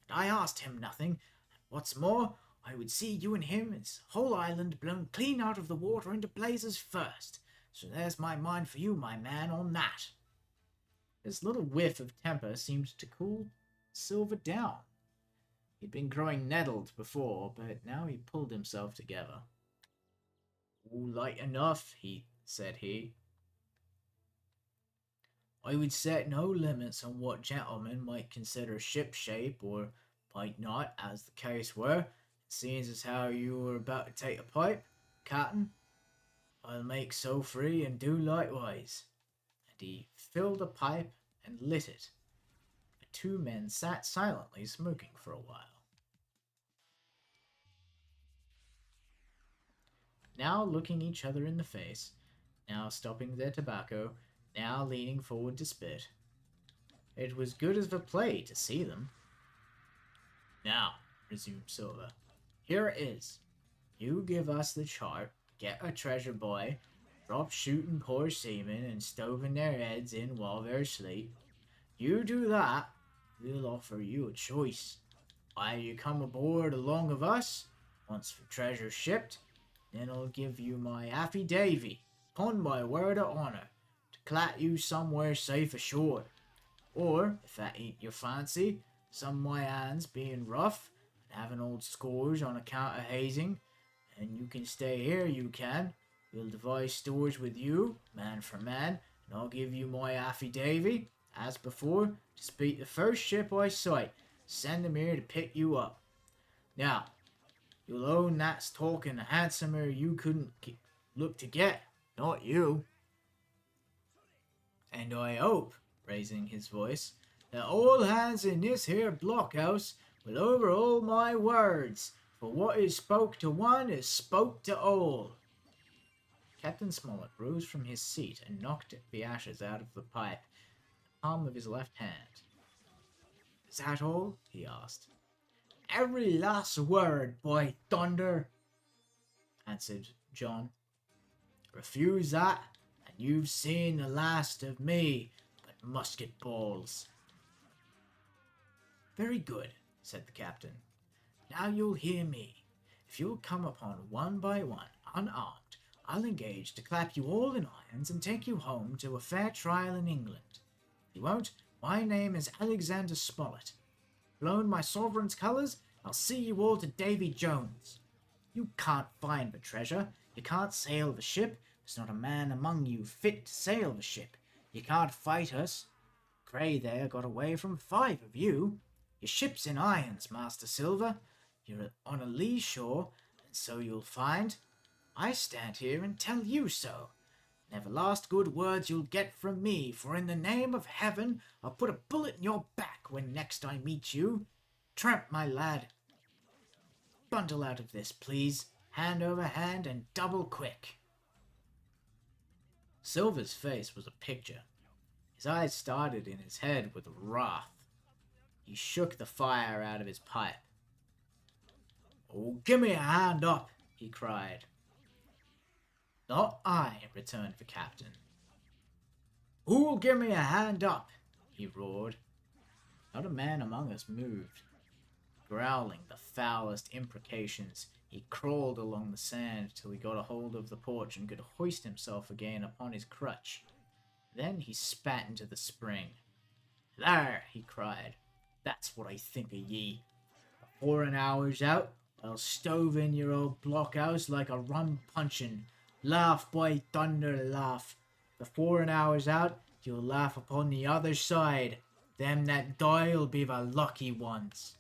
[SPEAKER 1] and I asked him nothing. And what's more, I would see you and him, his whole island, blown clean out of the water into blazes first. So there's my mind for you, my man, on that. This little whiff of temper seemed to cool Silver down. He'd been growing nettled before, but now he pulled himself together. All light enough, said he. I would set no limits on what gentlemen might consider ship-shape, or might not, as the case were. Seeing as how you were about to take a pipe, Captain, I'll make so free and do likewise. And he filled a pipe and lit it. The two men sat silently smoking for a while. Now looking each other in the face, now stopping their tobacco, now leaning forward to spit. It was good as a play to see them. Now, resumed Silver, here it is. You give us the chart, get a treasure boy, drop shooting poor seamen and stoving their heads in while they're asleep. You do that, we'll offer you a choice. Either you come aboard along of us, once the treasure's shipped, then I'll give you my affidavy, upon my word of honour, to clat you somewhere safe ashore. Or, if that ain't your fancy, some of my hands being rough, and having old scores on account of hazing, and you can stay here, you can. We'll devise stores with you, man for man, and I'll give you my affidavy, as before, to speak the first ship I sight, send them here to pick you up. Now, you'll own that's talking handsomer you couldn't look to get, not you. And I hope, raising his voice, that all hands in this here blockhouse will overhaul my words, for what is spoke to one is spoke to all. Captain Smollett rose from his seat and knocked the ashes out of the pipe with the palm of his left hand. Is that all? He asked. Every last word, by thunder, answered John. Refuse that, and you've seen the last of me, but musket balls. Very good, said the captain. Now you'll hear me. If you'll come upon one by one, unarmed, I'll engage to clap you all in irons and take you home to a fair trial in England. If you won't, my name is Alexander Smollett. Blown my sovereign's colours, I'll see you all to Davy Jones. You can't find the treasure, you can't sail the ship, there's not a man among you fit to sail the ship. You can't fight us. Gray there got away from 5 of you. Your ship's in irons, Master Silver. You're on a lee shore, and so you'll find. I stand here and tell you so. Never last good words you'll get from me, for in the name of heaven I'll put a bullet in your back when next I meet you. Tramp, my lad. Bundle out of this, please, hand over hand and double quick. Silver's face was a picture. His eyes started in his head with wrath. He shook the fire out of his pipe. Oh, give me a hand up, he cried. Not I, returned the captain. Who'll give me a hand up? He roared. Not a man among us moved. Growling the foulest imprecations, he crawled along the sand till he got a hold of the porch and could hoist himself again upon his crutch. Then he spat into the spring. There, he cried. That's what I think of ye. Before an hour's out, I'll stove in your old blockhouse like a rum puncheon. Laugh, by thunder, laugh. Before an hour's out, you'll laugh upon the other side. Them that die'll be the lucky ones.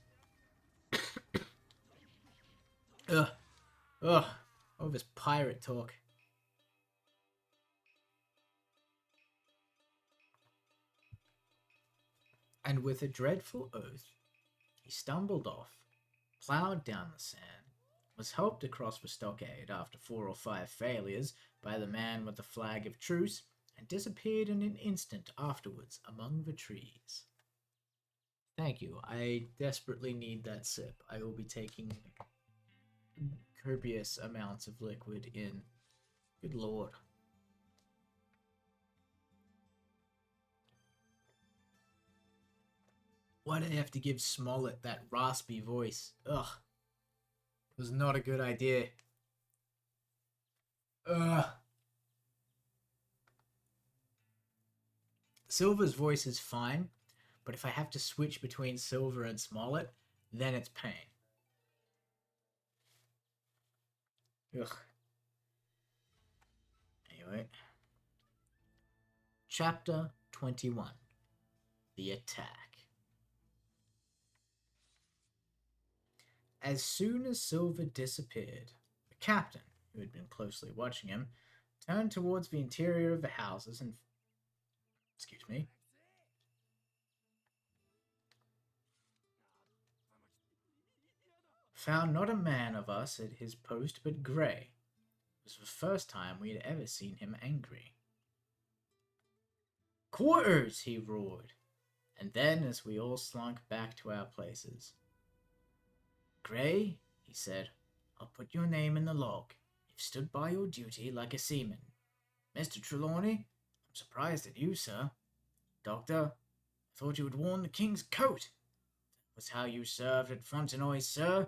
[SPEAKER 1] Ugh. All this pirate talk. And with a dreadful oath, he stumbled off, ploughed down the sand, was helped across the stockade after 4 or 5 failures by the man with the flag of truce, and disappeared in an instant afterwards among the trees. Thank you. I desperately need that sip. I will be taking copious amounts of liquid in. Good lord. Why did I have to give Smollett that raspy voice? Ugh. It was not a good idea. Ugh. Silver's voice is fine, but if I have to switch between Silver and Smollett, then it's pain. Ugh. Anyway. Chapter 21. The Attack. As soon as Silver disappeared, the captain, who had been closely watching him, turned towards the interior of the houses and excuse me, found not a man of us at his post but Gray. It was the first time we had ever seen him angry. Quarters! He roared, and then as we all slunk back to our places. Gray, he said, I'll put your name in the log. You've stood by your duty like a seaman. Mr. Trelawney, I'm surprised at you, sir. Doctor, I thought you had worn the king's coat. That was how you served at Fontenoy, sir.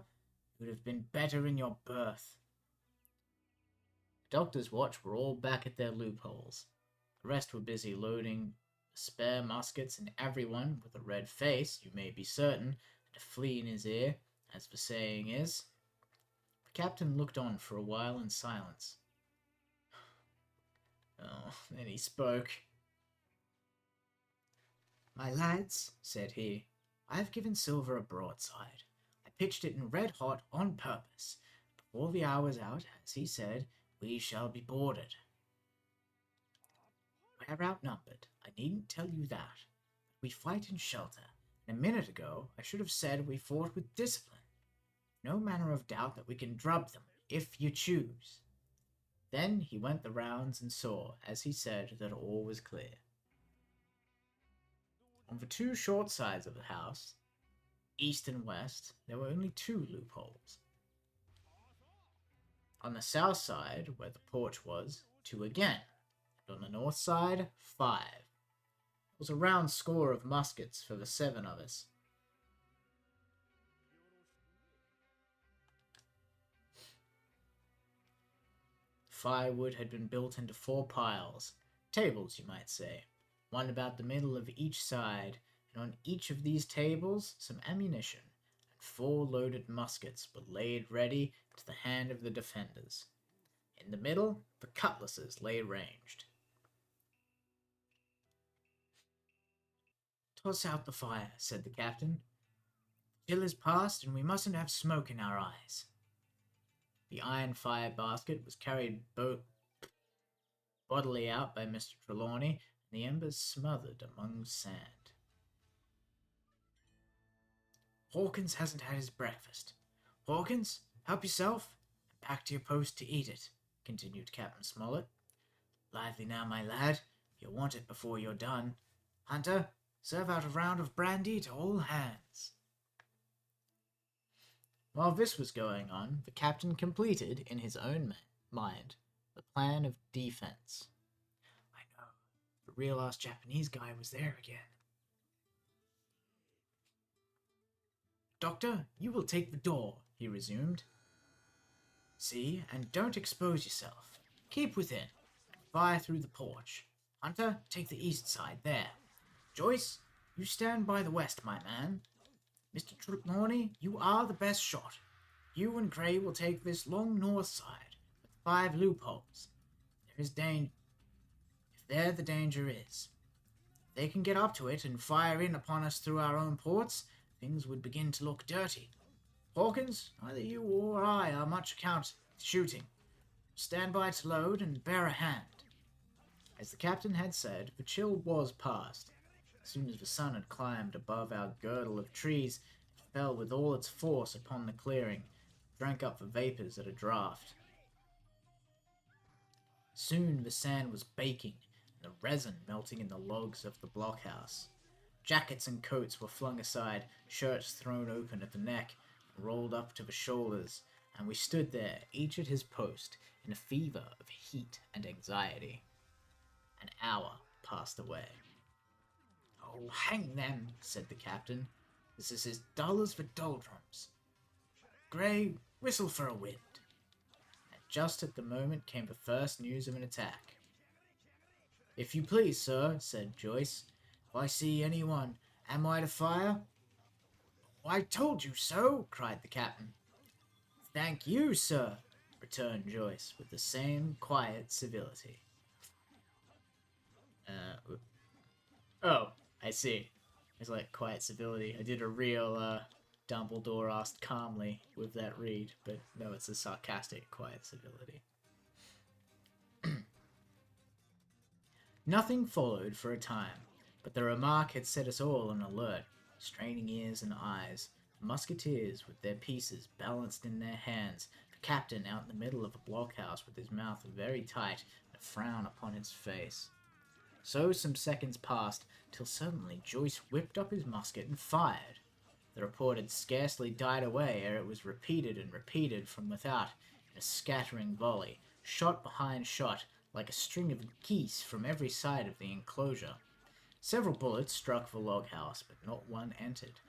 [SPEAKER 1] You would have been better in your berth. The doctor's watch were all back at their loopholes. The rest were busy loading spare muskets, and everyone, with a red face, you may be certain, and a flea in his ear, as the saying is. The captain looked on for a while in silence. Oh, then he spoke. My lads, said he, I have given Silver a broadside. I pitched it in red hot on purpose. Before the hour's out, as he said, we shall be boarded. We're outnumbered, I needn't tell you that. We fight in shelter, and a minute ago I should have said we fought with discipline. No manner of doubt that we can drub them, if you choose. Then he went the rounds and saw, as he said, that all was clear. On the two short sides of the house, east and west, there were only 2 loopholes. On the south side, where the porch was, 2 again, and on the north side, 5. It was a round score of muskets for the 7 of us. Firewood had been built into 4 piles, tables you might say, one about the middle of each side, and on each of these tables some ammunition, and 4 loaded muskets were laid ready to the hand of the defenders. In the middle, the cutlasses lay ranged. Toss out the fire, said the captain. The chill is past, and we mustn't have smoke in our eyes. The iron fire basket was carried bodily out by Mr. Trelawney, and the embers smothered among sand. Hawkins hasn't had his breakfast. Hawkins, help yourself, and back to your post to eat it, continued Captain Smollett. Lively now, my lad. You'll want it before you're done. Hunter, serve out a round of brandy to all hands. While this was going on, the captain completed, in his own mind, the plan of defense. I know, the real-ass Japanese guy was there again. Doctor, you will take the door, he resumed. See, and don't expose yourself. Keep within. Fire through the porch. Hunter, take the east side, there. Joyce, you stand by the west, my man. Mr. Trelawney, you are the best shot. You and Gray will take this long north side, with 5 loopholes. If there the danger is. If they can get up to it and fire in upon us through our own ports, things would begin to look dirty. Hawkins, neither you or I are much account shooting. Stand by to load and bear a hand. As the captain had said, the chill was past. As soon as the sun had climbed above our girdle of trees, it fell with all its force upon the clearing, drank up the vapors at a draught. Soon the sand was baking, and the resin melting in the logs of the blockhouse. Jackets and coats were flung aside, shirts thrown open at the neck, and rolled up to the shoulders, and we stood there, each at his post, in a fever of heat and anxiety. An hour passed away. Oh, hang them, said the captain. This is as dull as the doldrums. Gray, whistle for a wind. And just at the moment came the first news of an attack. If you please, sir, said Joyce. If I see anyone, am I to fire? I told you so, cried the captain. Thank you, sir, returned Joyce with the same quiet civility. Oh, I see. It's like quiet civility. I did a real Dumbledore asked calmly with that read, but no, it's a sarcastic quiet civility. Nothing followed for a time, but the remark had set us all on alert, straining ears and eyes, the musketeers with their pieces balanced in their hands, the captain out in the middle of a blockhouse with his mouth very tight and a frown upon his face. So some seconds passed, till suddenly Joyce whipped up his musket and fired. The report had scarcely died away ere it was repeated and repeated from without, in a scattering volley, shot behind shot, like a string of geese from every side of the enclosure. Several bullets struck the log house, but not one entered,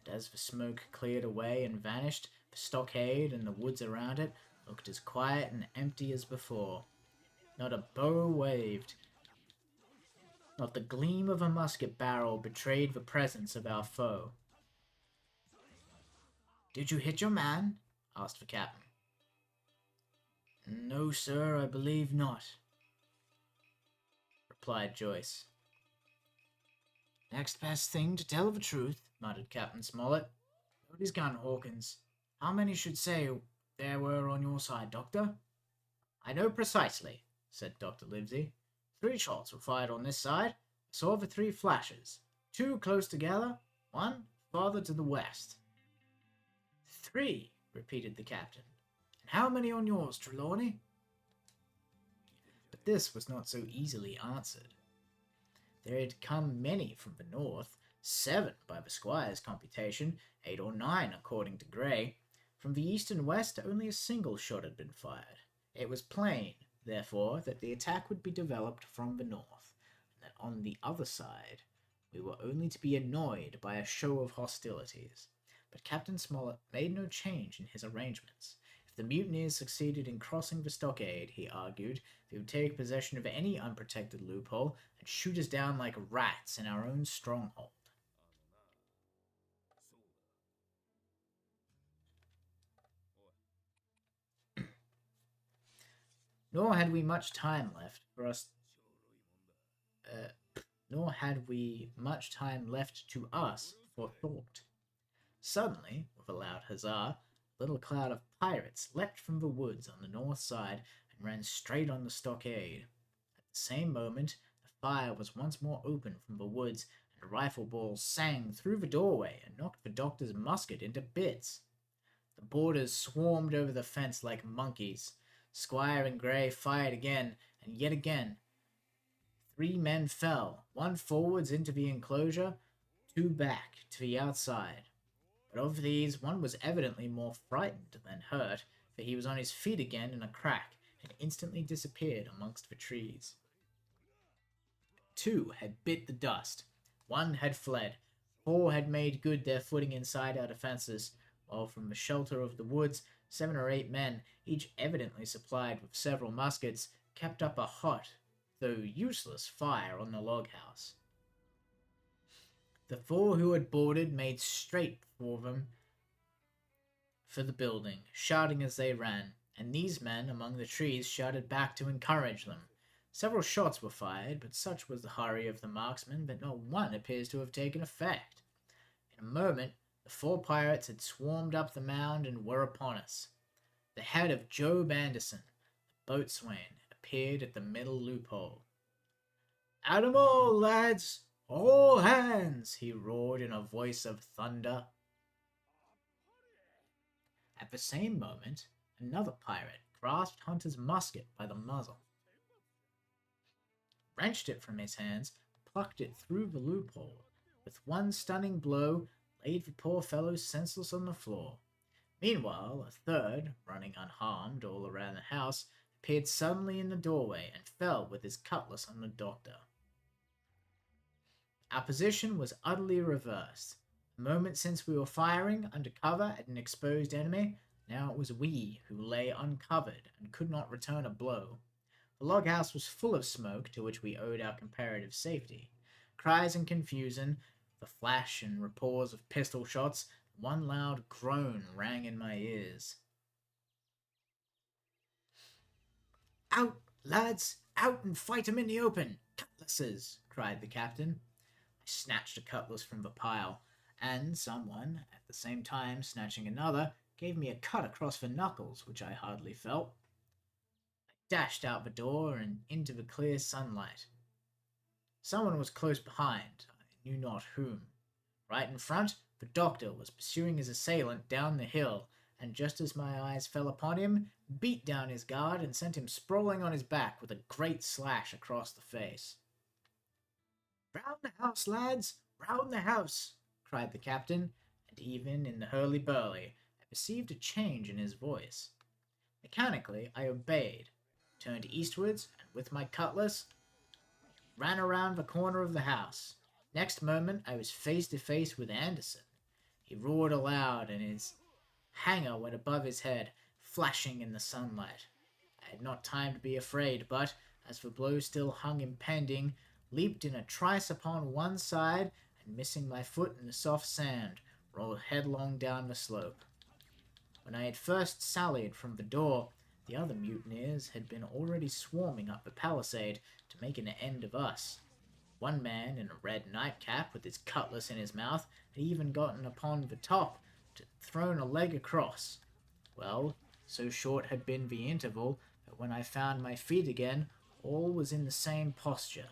[SPEAKER 1] and as the smoke cleared away and vanished, the stockade and the woods around it looked as quiet and empty as before. Not a bow waved, not the gleam of a musket barrel betrayed the presence of our foe. "Did you hit your man?" asked the captain. "No, sir, I believe not," replied Joyce. "Next best thing to tell the truth," muttered Captain Smollett. "Load his gun, Hawkins. How many should say there were on your side, Doctor?" "I know precisely," said Dr. Livesey. "3 shots were fired on this side. I saw the 3 flashes. 2 close together, 1 farther to the west." "3," repeated the captain. "And how many on yours, Trelawney?" But this was not so easily answered. There had come many from the north, 7 by the squire's computation, 8 or 9 according to Gray. From the east and west only a single shot had been fired. It was plain, therefore, that the attack would be developed from the north, and that on the other side we were only to be annoyed by a show of hostilities. But Captain Smollett made no change in his arrangements. If the mutineers succeeded in crossing the stockade, he argued, they would take possession of any unprotected loophole and shoot us down like rats in our own stronghold. Nor had we much time left for us. Nor had we much time left to us for thought. Suddenly, with a loud huzzah, a little cloud of pirates leapt from the woods on the north side and ran straight on the stockade. At the same moment, the fire was once more opened from the woods, and a rifle ball sang through the doorway and knocked the doctor's musket into bits. The boarders swarmed over the fence like monkeys. Squire and Gray fired again, and yet again. 3 men fell, 1 forwards into the enclosure, 2 back to the outside. But of these, 1 was evidently more frightened than hurt, for he was on his feet again in a crack, and instantly disappeared amongst the trees. 2 had bit the dust, 1 had fled, 4 had made good their footing inside our defences, while from the shelter of the woods 7 or 8 men, each evidently supplied with several muskets, kept up a hot, though useless, fire on the log house. The 4 who had boarded made straight for the building, shouting as they ran, and these men among the trees shouted back to encourage them. Several shots were fired, but such was the hurry of the marksmen that not one appears to have taken effect. In a moment, the 4 pirates had swarmed up the mound and were upon us. The head of Job Anderson, the boatswain, appeared at the middle loophole. "At 'em all, lads! All hands!" he roared in a voice of thunder. At the same moment, another pirate grasped Hunter's musket by the muzzle, wrenched it from his hands, plucked it through the loophole, with one stunning blow, laid the poor fellow senseless on the floor. Meanwhile, a third, running unharmed all around the house, appeared suddenly in the doorway and fell with his cutlass on the doctor. Our position was utterly reversed. A moment since we were firing under cover at an exposed enemy, now it was we who lay uncovered and could not return a blow. The log house was full of smoke to which we owed our comparative safety. Cries and confusion, the flash and reports of pistol shots, one loud groan rang in my ears. "Out, lads! Out and fight 'em in the open! Cutlasses!" cried the captain. I snatched a cutlass from the pile, and someone, at the same time snatching another, gave me a cut across the knuckles, which I hardly felt. I dashed out the door and into the clear sunlight. Someone was close behind, I knew not whom. Right in front, the doctor was pursuing his assailant down the hill, and just as my eyes fell upon him, beat down his guard and sent him sprawling on his back with a great slash across the face. "Round the house, lads! Round the house!" cried the captain, and even in the hurly-burly I perceived a change in his voice. Mechanically I obeyed, turned eastwards, and with my cutlass ran around the corner of the house. Next moment I was face to face with Anderson. He roared aloud, and his hanger went above his head, flashing in the sunlight. I had not time to be afraid, but, as the blow still hung impending, leaped in a trice upon one side, and missing my foot in the soft sand, rolled headlong down the slope. When I had first sallied from the door, the other mutineers had been already swarming up the palisade to make an end of us. One man in a red nightcap, with his cutlass in his mouth, had even gotten upon the top, and thrown a leg across. Well, so short had been the interval that when I found my feet again, all was in the same posture.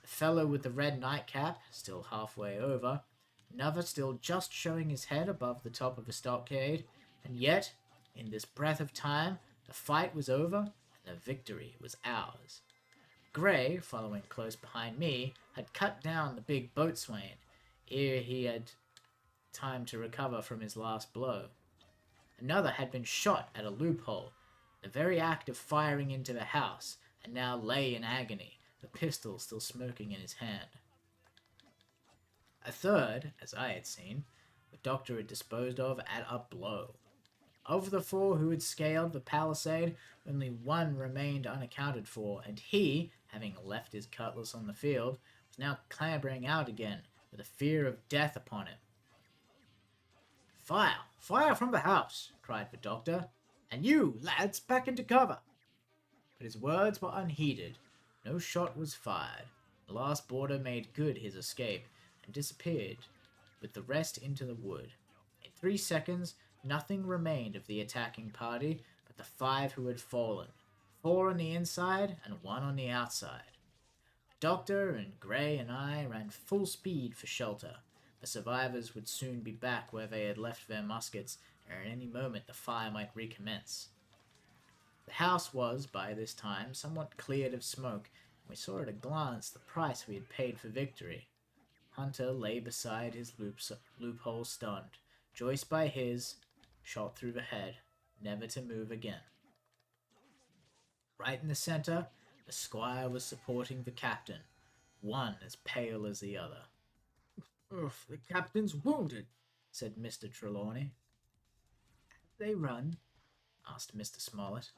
[SPEAKER 1] The fellow with the red nightcap, still halfway over, another still just showing his head above the top of the stockade, and yet, in this breath of time, the fight was over, and the victory was ours. Gray, following close behind me, had cut down the big boatswain, ere he had time to recover from his last blow. Another had been shot at a loophole, the very act of firing into the house, and now lay in agony, the pistol still smoking in his hand. A third, as I had seen, the doctor had disposed of at a blow. Of the four who had scaled the palisade, only one remained unaccounted for, and he, having left his cutlass on the field, was now clambering out again, with a fear of death upon him. "Fire! Fire from the house!" cried the doctor. "And you, lads, back into cover!" But his words were unheeded. No shot was fired. The last boarder made good his escape, and disappeared with the rest into the wood. In 3 seconds, nothing remained of the attacking party but the 5 who had fallen, 4 on the inside and 1 on the outside. The doctor and Gray and I ran full speed for shelter. The survivors would soon be back where they had left their muskets, and at any moment the fire might recommence. The house was, by this time, somewhat cleared of smoke, and we saw at a glance the price we had paid for victory. Hunter lay beside his loophole stunned, Joyce by his, shot through the head, never to move again. Right in the center, the squire was supporting the captain, one as pale as the other. "Oof, the captain's wounded," said Mr. Trelawney. "Have they run?" asked Mr. Smollett.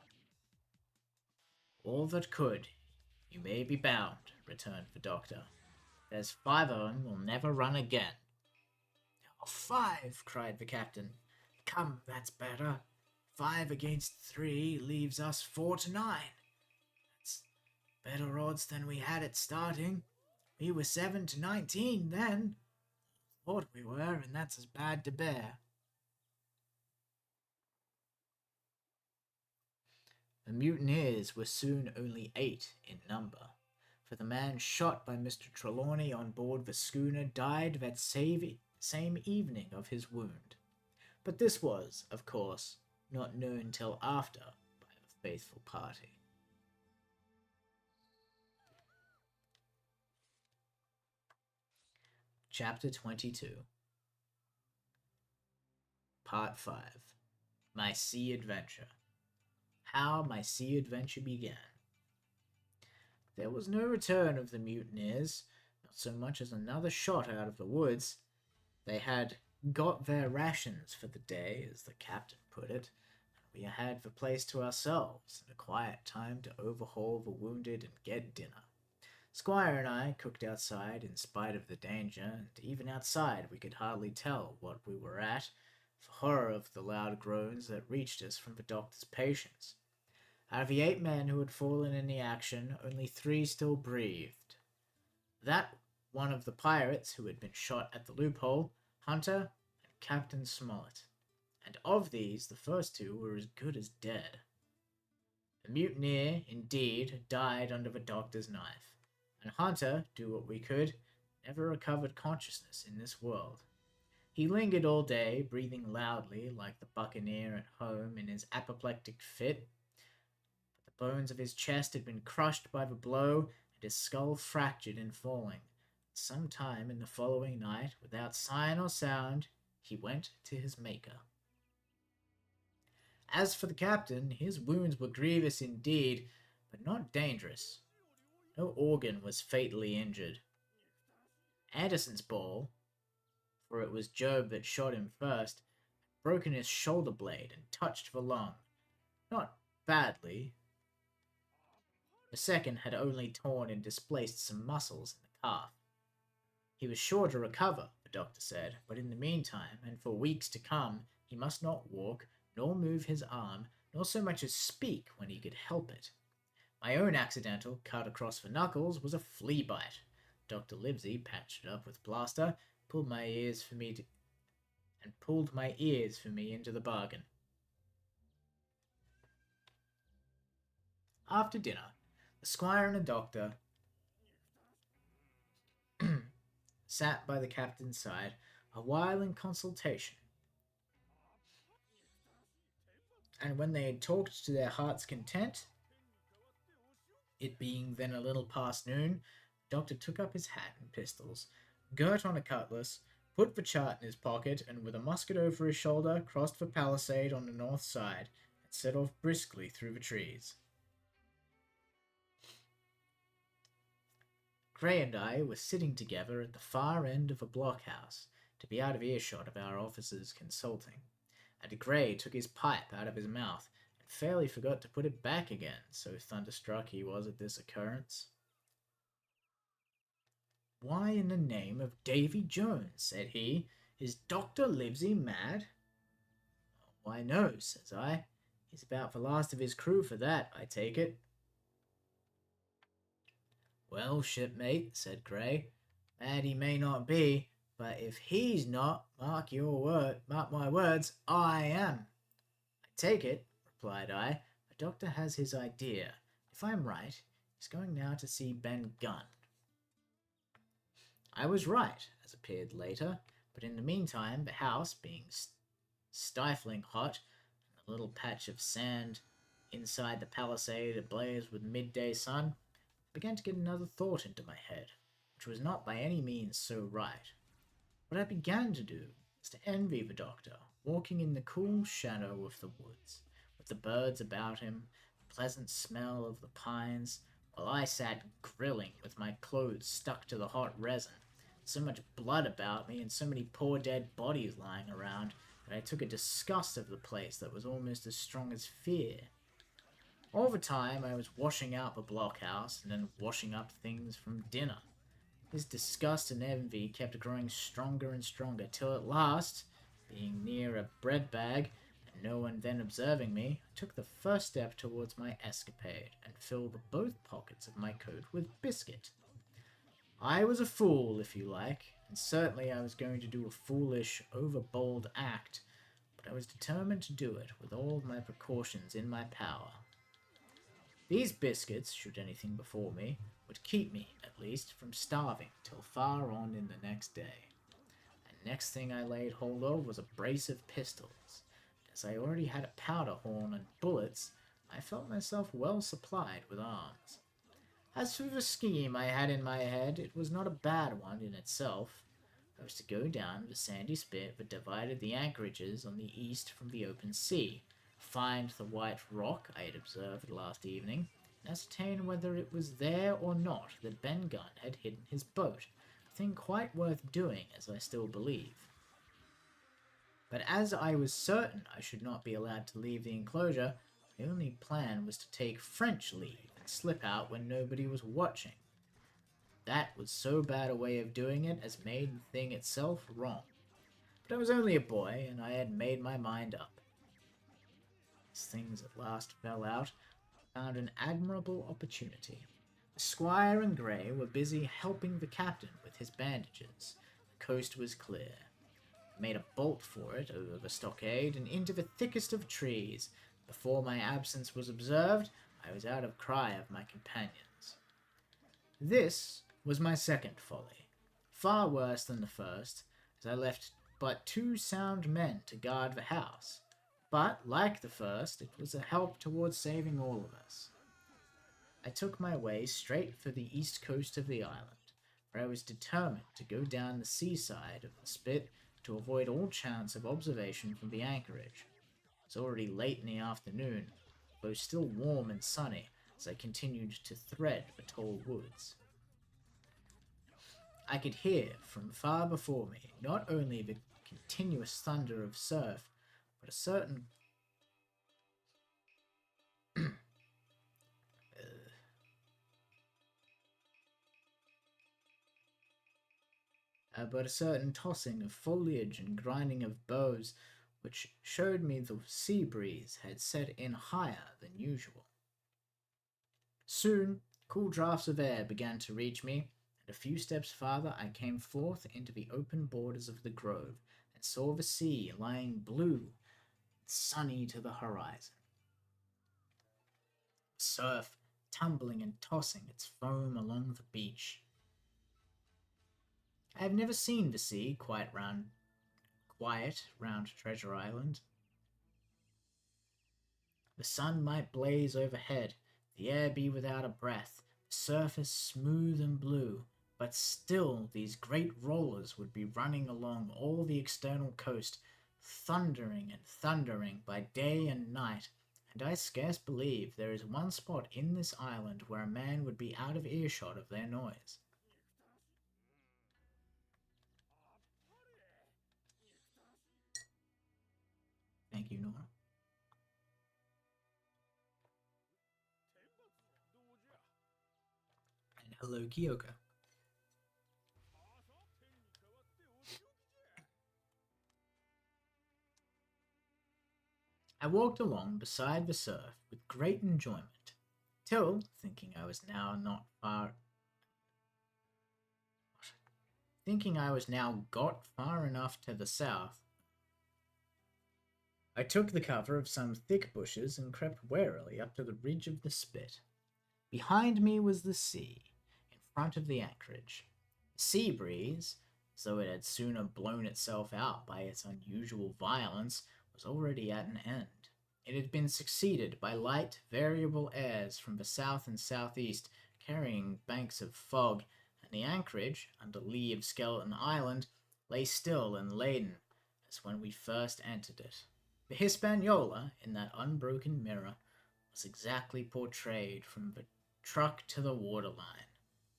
[SPEAKER 1] "All that could, you may be bound," returned the doctor. "There's 5 of 'em will never run again." "Oh, 5!" cried the captain. "Come, that's better. 5 against 3 leaves us 4 to 9. That's better odds than we had at starting. We were 7 to 19 then. Thought we were, and that's as bad to bear." The mutineers were soon only 8 in number, for the man shot by Mr. Trelawney on board the schooner died that same evening of his wound. But this was, of course, not known till after by the faithful party. Chapter 22. Part 5. My Sea Adventure. How my sea adventure began. There was no return of the mutineers, not so much as another shot out of the woods. They had got their rations for the day, as the captain put it, and we had the place to ourselves and a quiet time to overhaul the wounded and get dinner. Squire and I cooked outside in spite of the danger, and even outside we could hardly tell what we were at, for horror of the loud groans that reached us from the doctor's patients. Out of the 8 men who had fallen in the action, only 3 still breathed. That one of the pirates who had been shot at the loophole, Hunter, and Captain Smollett. And of these, the first 2 were as good as dead. The mutineer, indeed, died under the doctor's knife, and Hunter, do what we could, never recovered consciousness in this world. He lingered all day, breathing loudly like the buccaneer at home in his apoplectic fit, but the bones of his chest had been crushed by the blow and his skull fractured in falling. Some time in the following night, without sign or sound, he went to his Maker. As for the captain, his wounds were grievous indeed, but not dangerous. No organ was fatally injured. Anderson's ball, for it was Job that shot him first, had broken his shoulder blade and touched the lung. Not badly. The second had only torn and displaced some muscles in the calf. He was sure to recover, the doctor said, but in the meantime, and for weeks to come, he must not walk, nor move his arm, nor so much as speak when he could help it. My own accidental cut across the knuckles was a flea bite. Dr. Livesey patched it up with plaster, pulled my ears for me into the bargain. After dinner, the squire and the doctor sat by the captain's side a while in consultation, and when they had talked to their heart's content, it being then a little past noon, the doctor took up his hat and pistols, girt on a cutlass, put the chart in his pocket, and with a musket over his shoulder, crossed the palisade on the north side, and set off briskly through the trees. Gray and I were sitting together at the far end of a blockhouse, to be out of earshot of our officers consulting, and Gray took his pipe out of his mouth, and fairly forgot to put it back again, so thunderstruck he was at this occurrence. "Why in the name of Davy Jones," said he, "is Dr. Livesey mad?" "Why, no," says I. "He's about the last of his crew for that, I take it." "Well, shipmate," said Gray, "mad he may not be, but if he's not, mark my words, I am." "I take it," replied I. "The doctor has his idea. If I am right, he's going now to see Ben Gunn." I was right, as appeared later, but in the meantime, the house, being stifling hot, and the little patch of sand inside the palisade ablaze with midday sun, I began to get another thought into my head, which was not by any means so right. What I began to do was to envy the doctor, walking in the cool shadow of the woods, with the birds about him, the pleasant smell of the pines, while I sat grilling with my clothes stuck to the hot resin, so much blood about me and so many poor dead bodies lying around that I took a disgust of the place that was almost as strong as fear. All the time I was washing out the blockhouse and then washing up things from dinner. This disgust and envy kept growing stronger and stronger, till at last, being near a bread bag, and no one then observing me, I took the first step towards my escapade, and filled both pockets of my coat with biscuit. I was a fool, if you like, and certainly I was going to do a foolish, overbold act, but I was determined to do it with all my precautions in my power. These biscuits, should anything befall me, would keep me, at least, from starving till far on in the next day. And next thing I laid hold of was a brace of pistols, and as I already had a powder horn and bullets, I felt myself well supplied with arms. As for the scheme I had in my head, it was not a bad one in itself. I was to go down the sandy spit that divided the anchorages on the east from the open sea, find the white rock I had observed last evening, and ascertain whether it was there or not that Ben Gunn had hidden his boat, a thing quite worth doing, as I still believe. But as I was certain I should not be allowed to leave the enclosure, my only plan was to take French leave and slip out when nobody was watching. That was so bad a way of doing it as made the thing itself wrong. But I was only a boy, and I had made my mind up. As things at last fell out, I found an admirable opportunity. The squire and Grey were busy helping the captain with his bandages. The coast was clear. I made a bolt for it over the stockade and into the thickest of trees. Before my absence was observed, I was out of cry of my companions. This was my second folly, far worse than the first, as I left but 2 sound men to guard the house. But, like the first, it was a help towards saving all of us. I took my way straight for the east coast of the island, where I was determined to go down the seaside of the spit to avoid all chance of observation from the anchorage. It was already late in the afternoon, though still warm and sunny, as I continued to thread the tall woods. I could hear from far before me not only the continuous thunder of surf, but a certain tossing of foliage and grinding of boughs, which showed me the sea breeze had set in higher than usual. Soon, cool draughts of air began to reach me, and a few steps farther I came forth into the open borders of the grove, and saw the sea lying blue and sunny to the horizon. Surf tumbling and tossing its foam along the beach. I have never seen the sea quiet round Treasure Island. The sun might blaze overhead, the air be without a breath, the surface smooth and blue, but still these great rollers would be running along all the external coast, thundering and thundering by day and night, and I scarce believe there is one spot in this island where a man would be out of earshot of their noise. Thank you, Nora. And hello, Kyoko. I walked along beside the surf with great enjoyment, till, thinking I was now got far enough to the south, I took the cover of some thick bushes and crept warily up to the ridge of the spit. Behind me was the sea, in front of the anchorage. The sea breeze, as though it had sooner blown itself out by its unusual violence, was already at an end. It had been succeeded by light, variable airs from the south and southeast, carrying banks of fog, and the anchorage, under lee of Skeleton Island, lay still and laden as when we first entered it. The Hispaniola, in that unbroken mirror, was exactly portrayed from the truck to the waterline,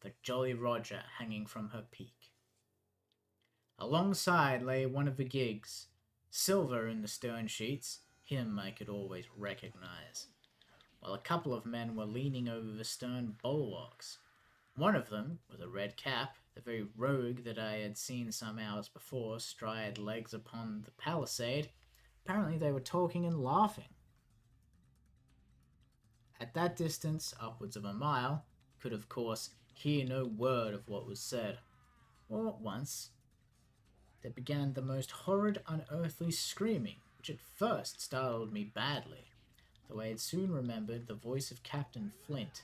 [SPEAKER 1] the Jolly Roger hanging from her peak. Alongside lay one of the gigs, silver in the stern sheets, him I could always recognize, while a couple of men were leaning over the stern bulwarks. One of them, with a red cap, the very rogue that I had seen some hours before stride legs upon the palisade. Apparently they were talking and laughing. At that distance, upwards of a mile, could of course hear no word of what was said. All at once, there began the most horrid, unearthly screaming, which at first startled me badly, though I had soon remembered the voice of Captain Flint.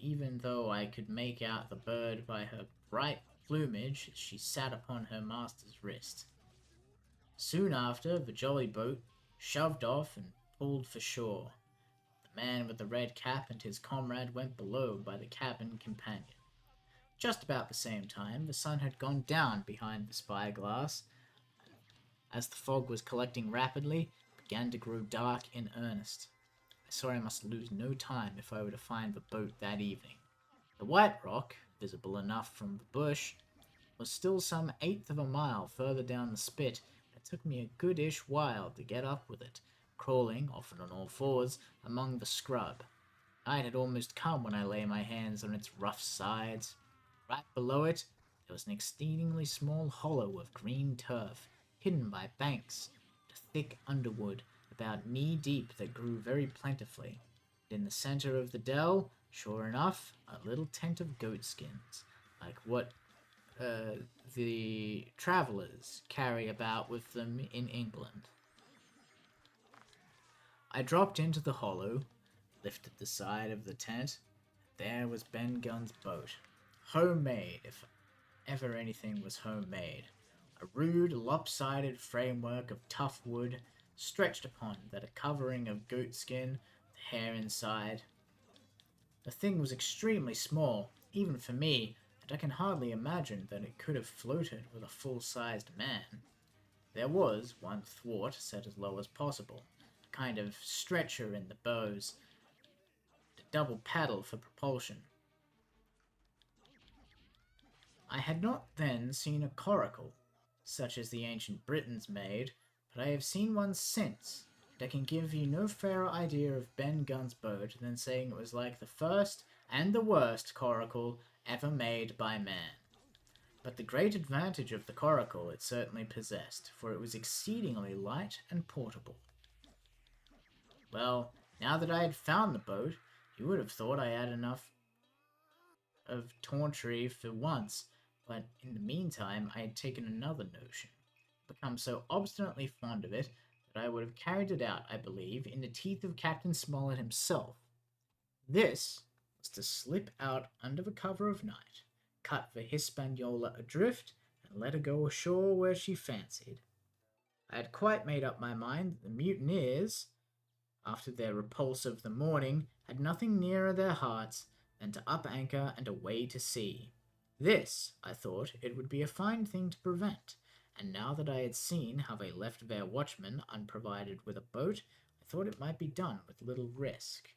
[SPEAKER 1] Even though I could make out the bird by her bright plumage as she sat upon her master's wrist. Soon after, the jolly boat shoved off and pulled for shore. The man with the red cap and his comrade went below by the cabin companion. Just about the same time, the sun had gone down behind the spyglass. As the fog was collecting rapidly, it began to grow dark in earnest. I saw I must lose no time if I were to find the boat that evening. The White Rock, visible enough from the bush, was still some eighth of a mile further down the spit, It took me a goodish while to get up with it, crawling, often on all fours, among the scrub. Night had almost come when I lay my hands on its rough sides. Right below it, there was an exceedingly small hollow of green turf, hidden by banks and a thick underwood about knee-deep that grew very plentifully. And in the center of the dell, sure enough, a little tent of goatskins, like what uh, the travellers carry about with them in England. I dropped into the hollow, lifted the side of the tent. There was Ben Gunn's boat. Homemade, if ever anything was homemade. A rude, lopsided framework of tough wood, stretched upon that a covering of goatskin, the hair inside. The thing was extremely small, even for me, and I can hardly imagine that it could have floated with a full-sized man. There was one thwart set as low as possible, a kind of stretcher in the bows, a double paddle for propulsion. I had not then seen a coracle, such as the ancient Britons made, but I have seen one since, and I can give you no fairer idea of Ben Gunn's boat than saying it was like the first and the worst coracle ever made by man. But the great advantage of the coracle it certainly possessed, for it was exceedingly light and portable. Well, now that I had found the boat, you would have thought I had enough of tawdry for once, but in the meantime I had taken another notion, become so obstinately fond of it that I would have carried it out, I believe, in the teeth of Captain Smollett himself. This was to slip out under the cover of night, cut the Hispaniola adrift, and let her go ashore where she fancied. I had quite made up my mind that the mutineers, after their repulse of the morning, had nothing nearer their hearts than to up anchor and away to sea. This, I thought, it would be a fine thing to prevent, and now that I had seen how they left their watchmen unprovided with a boat, I thought it might be done with little risk.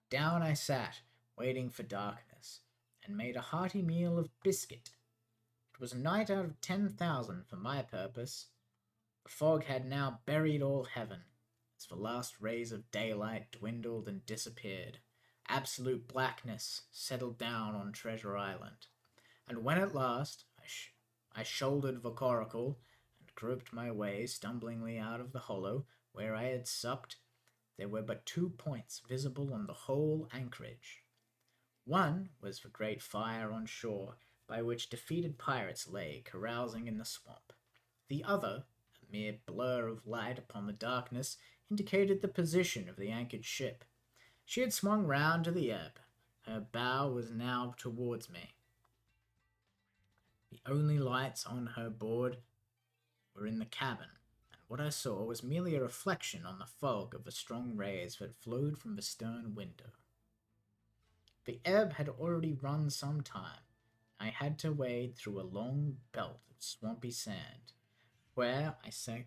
[SPEAKER 1] Down I sat, waiting for darkness, and made a hearty meal of biscuit. It was a night out of 10,000 for my purpose. The fog had now buried all heaven, as the last rays of daylight dwindled and disappeared. Absolute blackness settled down on Treasure Island, and when at last I shouldered the coracle and groped my way stumblingly out of the hollow where I had supped, there were but 2 points visible on the whole anchorage. One was the great fire on shore, by which defeated pirates lay carousing in the swamp. The other, a mere blur of light upon the darkness, indicated the position of the anchored ship. She had swung round to the ebb. Her bow was now towards me. The only lights on her board were in the cabin, and what I saw was merely a reflection on the fog of the strong rays that flowed from the stern window. The ebb had already run some time. I had to wade through a long belt of swampy sand, where I sank,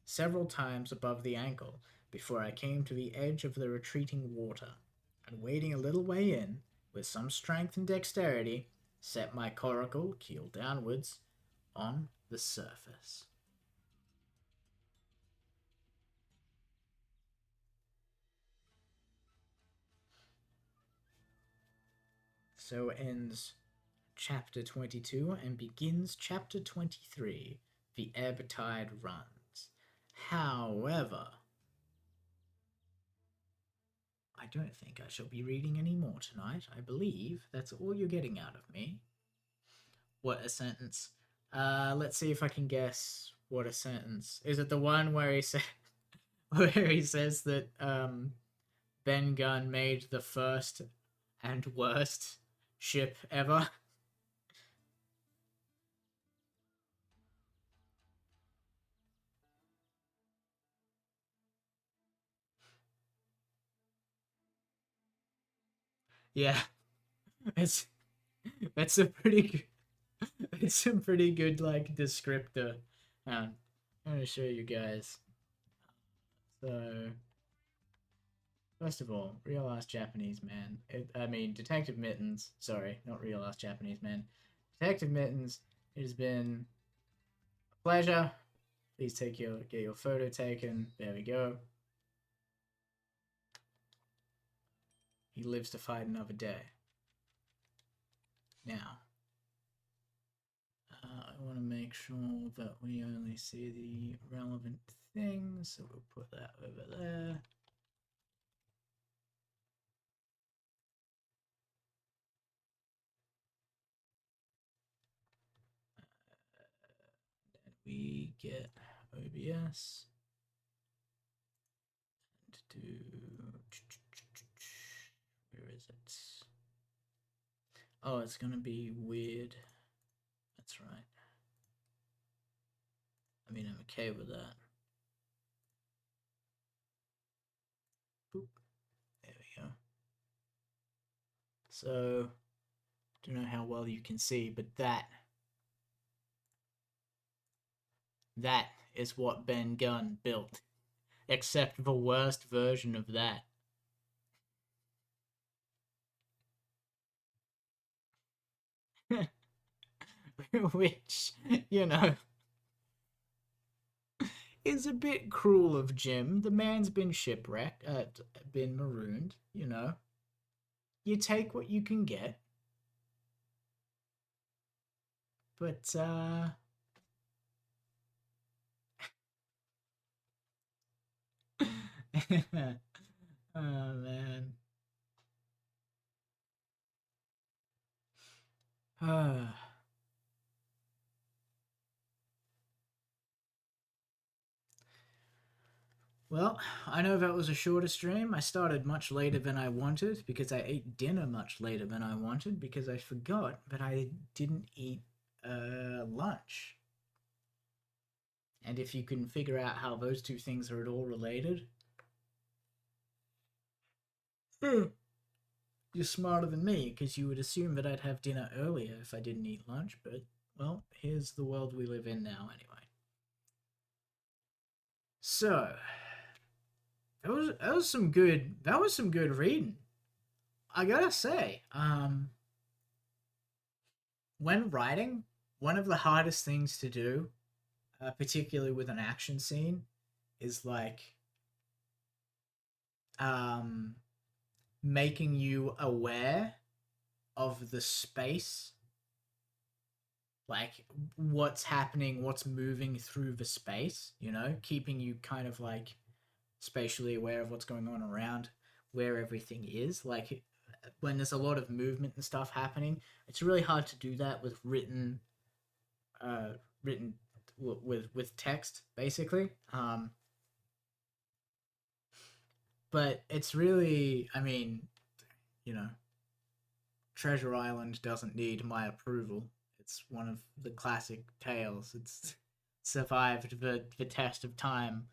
[SPEAKER 1] several times above the ankle before I came to the edge of the retreating water, and wading a little way in, with some strength and dexterity, set my coracle, keel downwards, on the surface. So ends chapter 22 and begins chapter 23, The Ebb Tide Runs. However, I don't think I shall be reading any more tonight. I believe that's all you're getting out of me. What a sentence. Let's see if I can guess what a sentence. Is it the one where he said where he says that Ben Gunn made the first and worst ship ever? Yeah, it's that's a pretty good, it's a pretty good like descriptor. I'm gonna show you guys. So first of all, real ass Japanese man. I mean, Detective Mittens. Sorry, not real ass Japanese man. Detective Mittens. It has been. Pleasure. Please get your photo taken. There we go. He lives to fight another day. Now, I want to make sure that we only see the relevant things, so we'll put that over there. Then we get OBS and do. Where is it? Oh, it's gonna be weird. That's right. I mean, I'm okay with that. Boop. There we go. So, don't know how well you can see, but that is what Ben Gunn built, except the worst version of that. Which, you know, is a bit cruel of Jim. The man's been shipwrecked, been marooned, you know. You take what you can get. But, oh, man. Well, I know that was a shorter stream. I started much later than I wanted because I ate dinner much later than I wanted because I forgot that I didn't eat lunch. And if you can figure out how those two things are at all related, you're smarter than me because you would assume that I'd have dinner earlier if I didn't eat lunch. But, well, here's the world we live in now, anyway. So, that was some good reading. I gotta say, when writing, one of the hardest things to do, particularly with an action scene, is like um, making you aware of the space, like what's happening, what's moving through the space, you know, keeping you kind of like spatially aware of what's going on around where everything is. Like when there's a lot of movement and stuff happening, it's really hard to do that with uh, written with text, basically. But it's really, I mean, you know, Treasure Island doesn't need my approval. It's one of the classic tales. It's survived the test of time.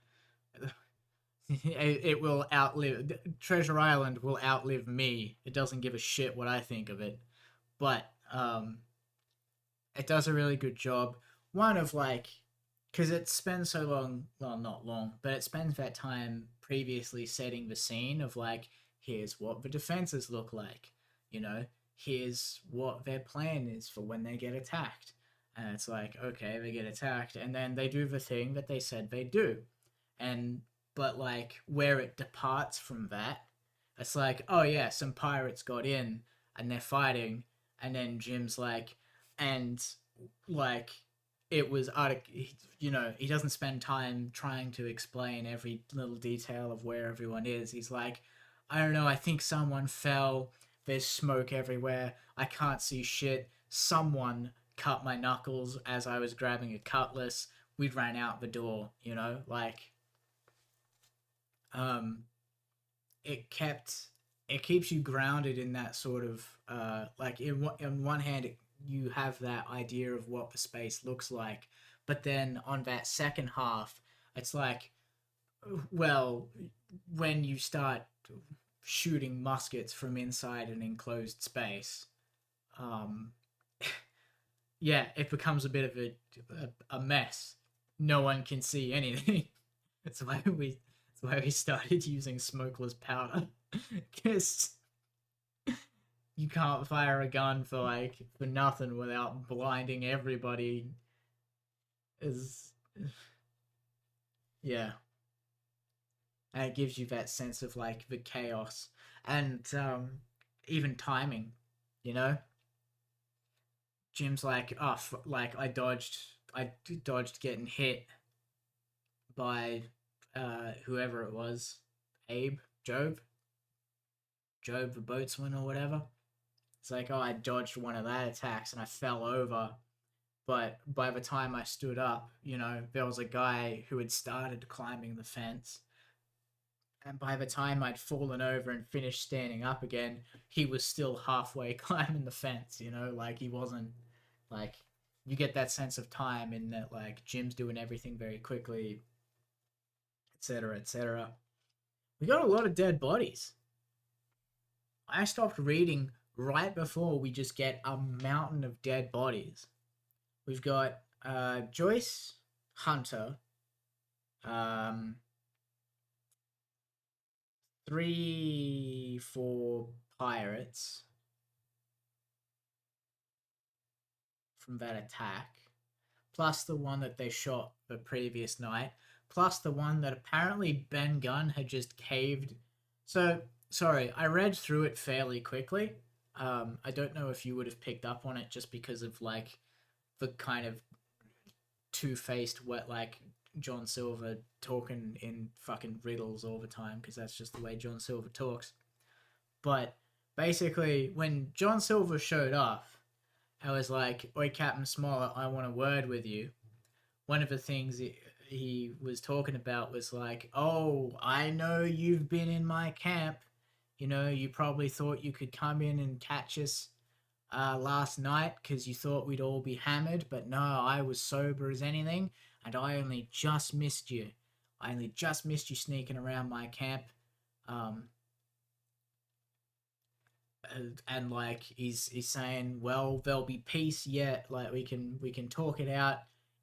[SPEAKER 1] It will outlive Treasure Island will outlive me. It doesn't give a shit what I think of it, but it does a really good job. One of like, because it spends so long, well, not long, but it spends that time previously setting the scene of like, here's what the defenses look like, you know, here's what their plan is for when they get attacked. And it's like, okay, they get attacked, and then they do the thing that they said they'd do. And, but like, where it departs from that, it's like, oh yeah, some pirates got in and they're fighting, and then Jim's like, and like it was you know, he doesn't spend time trying to explain every little detail of where everyone is. He's like, I don't know, I think someone fell, there's smoke everywhere, I can't see shit, someone cut my knuckles as I was grabbing a cutlass, we ran out the door, you know, like um it kept it keeps you grounded in that sort of like in one hand you have that idea of what the space looks like, but then on that second half it's like, well, when you start shooting muskets from inside an enclosed space, um yeah, it becomes a bit of a mess. No one can see anything. that's why we that's why we started using smokeless powder because you can't fire a gun for like for nothing without blinding everybody. is yeah, and it gives you that sense of like the chaos and even timing. You know, Jim's like, oh, like I dodged getting hit by whoever it was, Abe, Job the boatswain or whatever. It's like, oh, I dodged one of that attacks and I fell over. But by the time I stood up, there was a guy who had started climbing the fence. And by the time I'd fallen over and finished standing up again, he was still halfway climbing the fence, like he wasn't like you get that sense of time in that like Jim's doing everything very quickly, etc., etc. We got a lot of dead bodies. I stopped reading right before we just get a mountain of dead bodies. We've got Joyce Hunter, um, 3, 4 pirates from that attack, plus the one that they shot the previous night, plus the one that apparently Ben Gunn had just caved. So, sorry, I read through it fairly quickly. I don't know if you would have picked up on it just because of like the kind of two-faced what like John Silver talking in fucking riddles all the time because that's just the way John Silver talks. But basically, when John Silver showed up, I was like, "Oi, Captain Smollett, I want a word with you." One of the things he was talking about was like, "Oh, I know you've been in my camp. You probably thought you could come in and catch us last night because you thought we'd all be hammered, but no, I was sober as anything, and I only just missed you. I only just missed you sneaking around my camp." Um, and like he's saying, well, there'll be peace yet. Like we can talk it out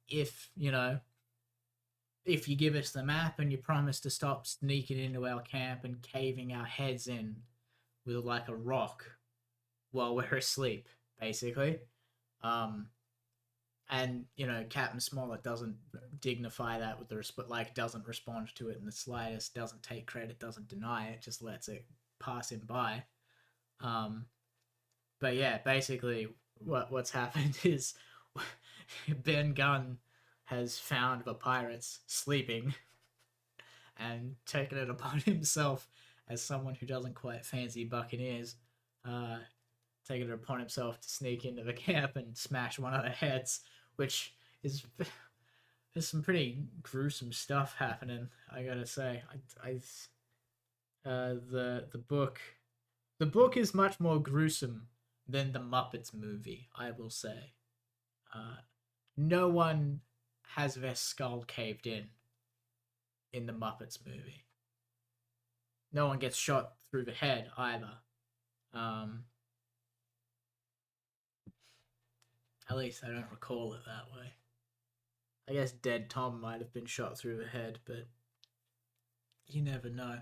[SPEAKER 1] if if you give us the map and you promise to stop sneaking into our camp and caving our heads in with like a rock while we're asleep, basically. Um, and Captain Smollett doesn't dignify that with the like doesn't respond to it in the slightest, doesn't take credit, doesn't deny it, just lets it pass him by. Um, but yeah, basically what's happened is Ben Gunn has found the pirates sleeping and taken it upon himself as someone who doesn't quite fancy buccaneers, uh, taking it upon himself to sneak into the camp and smash one of their heads, which is there's some pretty gruesome stuff happening. I gotta say, the book is much more gruesome than the Muppets movie. I will say, uh, no one has their skull caved in the Muppets movie. No one gets shot through the head either. Um, at least I don't recall it that way. I guess Dead Tom might have been shot through the head, but you never know.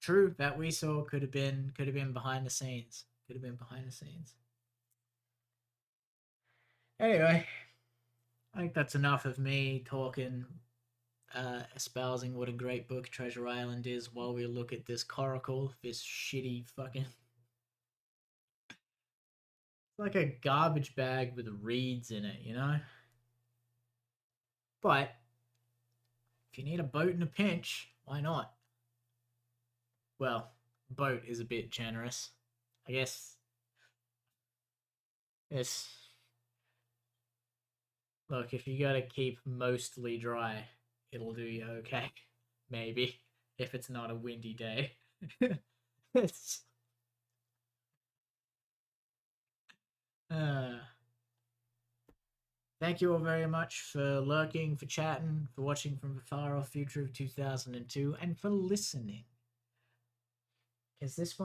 [SPEAKER 1] True, that we saw could have been behind the scenes. Could have been behind the scenes. Anyway, I think that's enough of me talking, espousing what a great book Treasure Island is while we look at this coracle, this shitty fucking like a garbage bag with reeds in it. But if you need a boat in a pinch, why not? Well, boat is a bit generous. I guess it's look, if you gotta keep mostly dry, it'll do you okay. Maybe. If it's not a windy day. it's uh thank you all very much for lurking, for chatting, for watching from the far off future of 2002, and for listening. Because this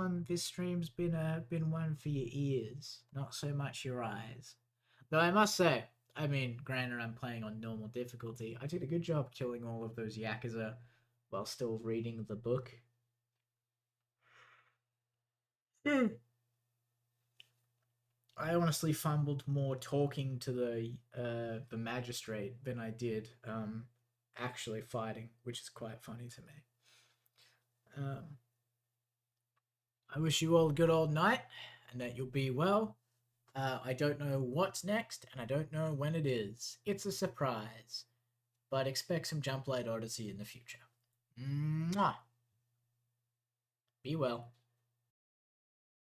[SPEAKER 1] stream's been one for your ears, not so much your eyes. Though I must say, I mean, granted, I'm playing on normal difficulty. I did a good job killing all of those yakuza while still reading the book. I honestly fumbled more talking to the magistrate than I did actually fighting, which is quite funny to me. Um, I wish you all a good old night and that you'll be well. I don't know what's next, and I don't know when it is. It's a surprise, but expect some Jump Light Odyssey in the future. Mwah! Be well.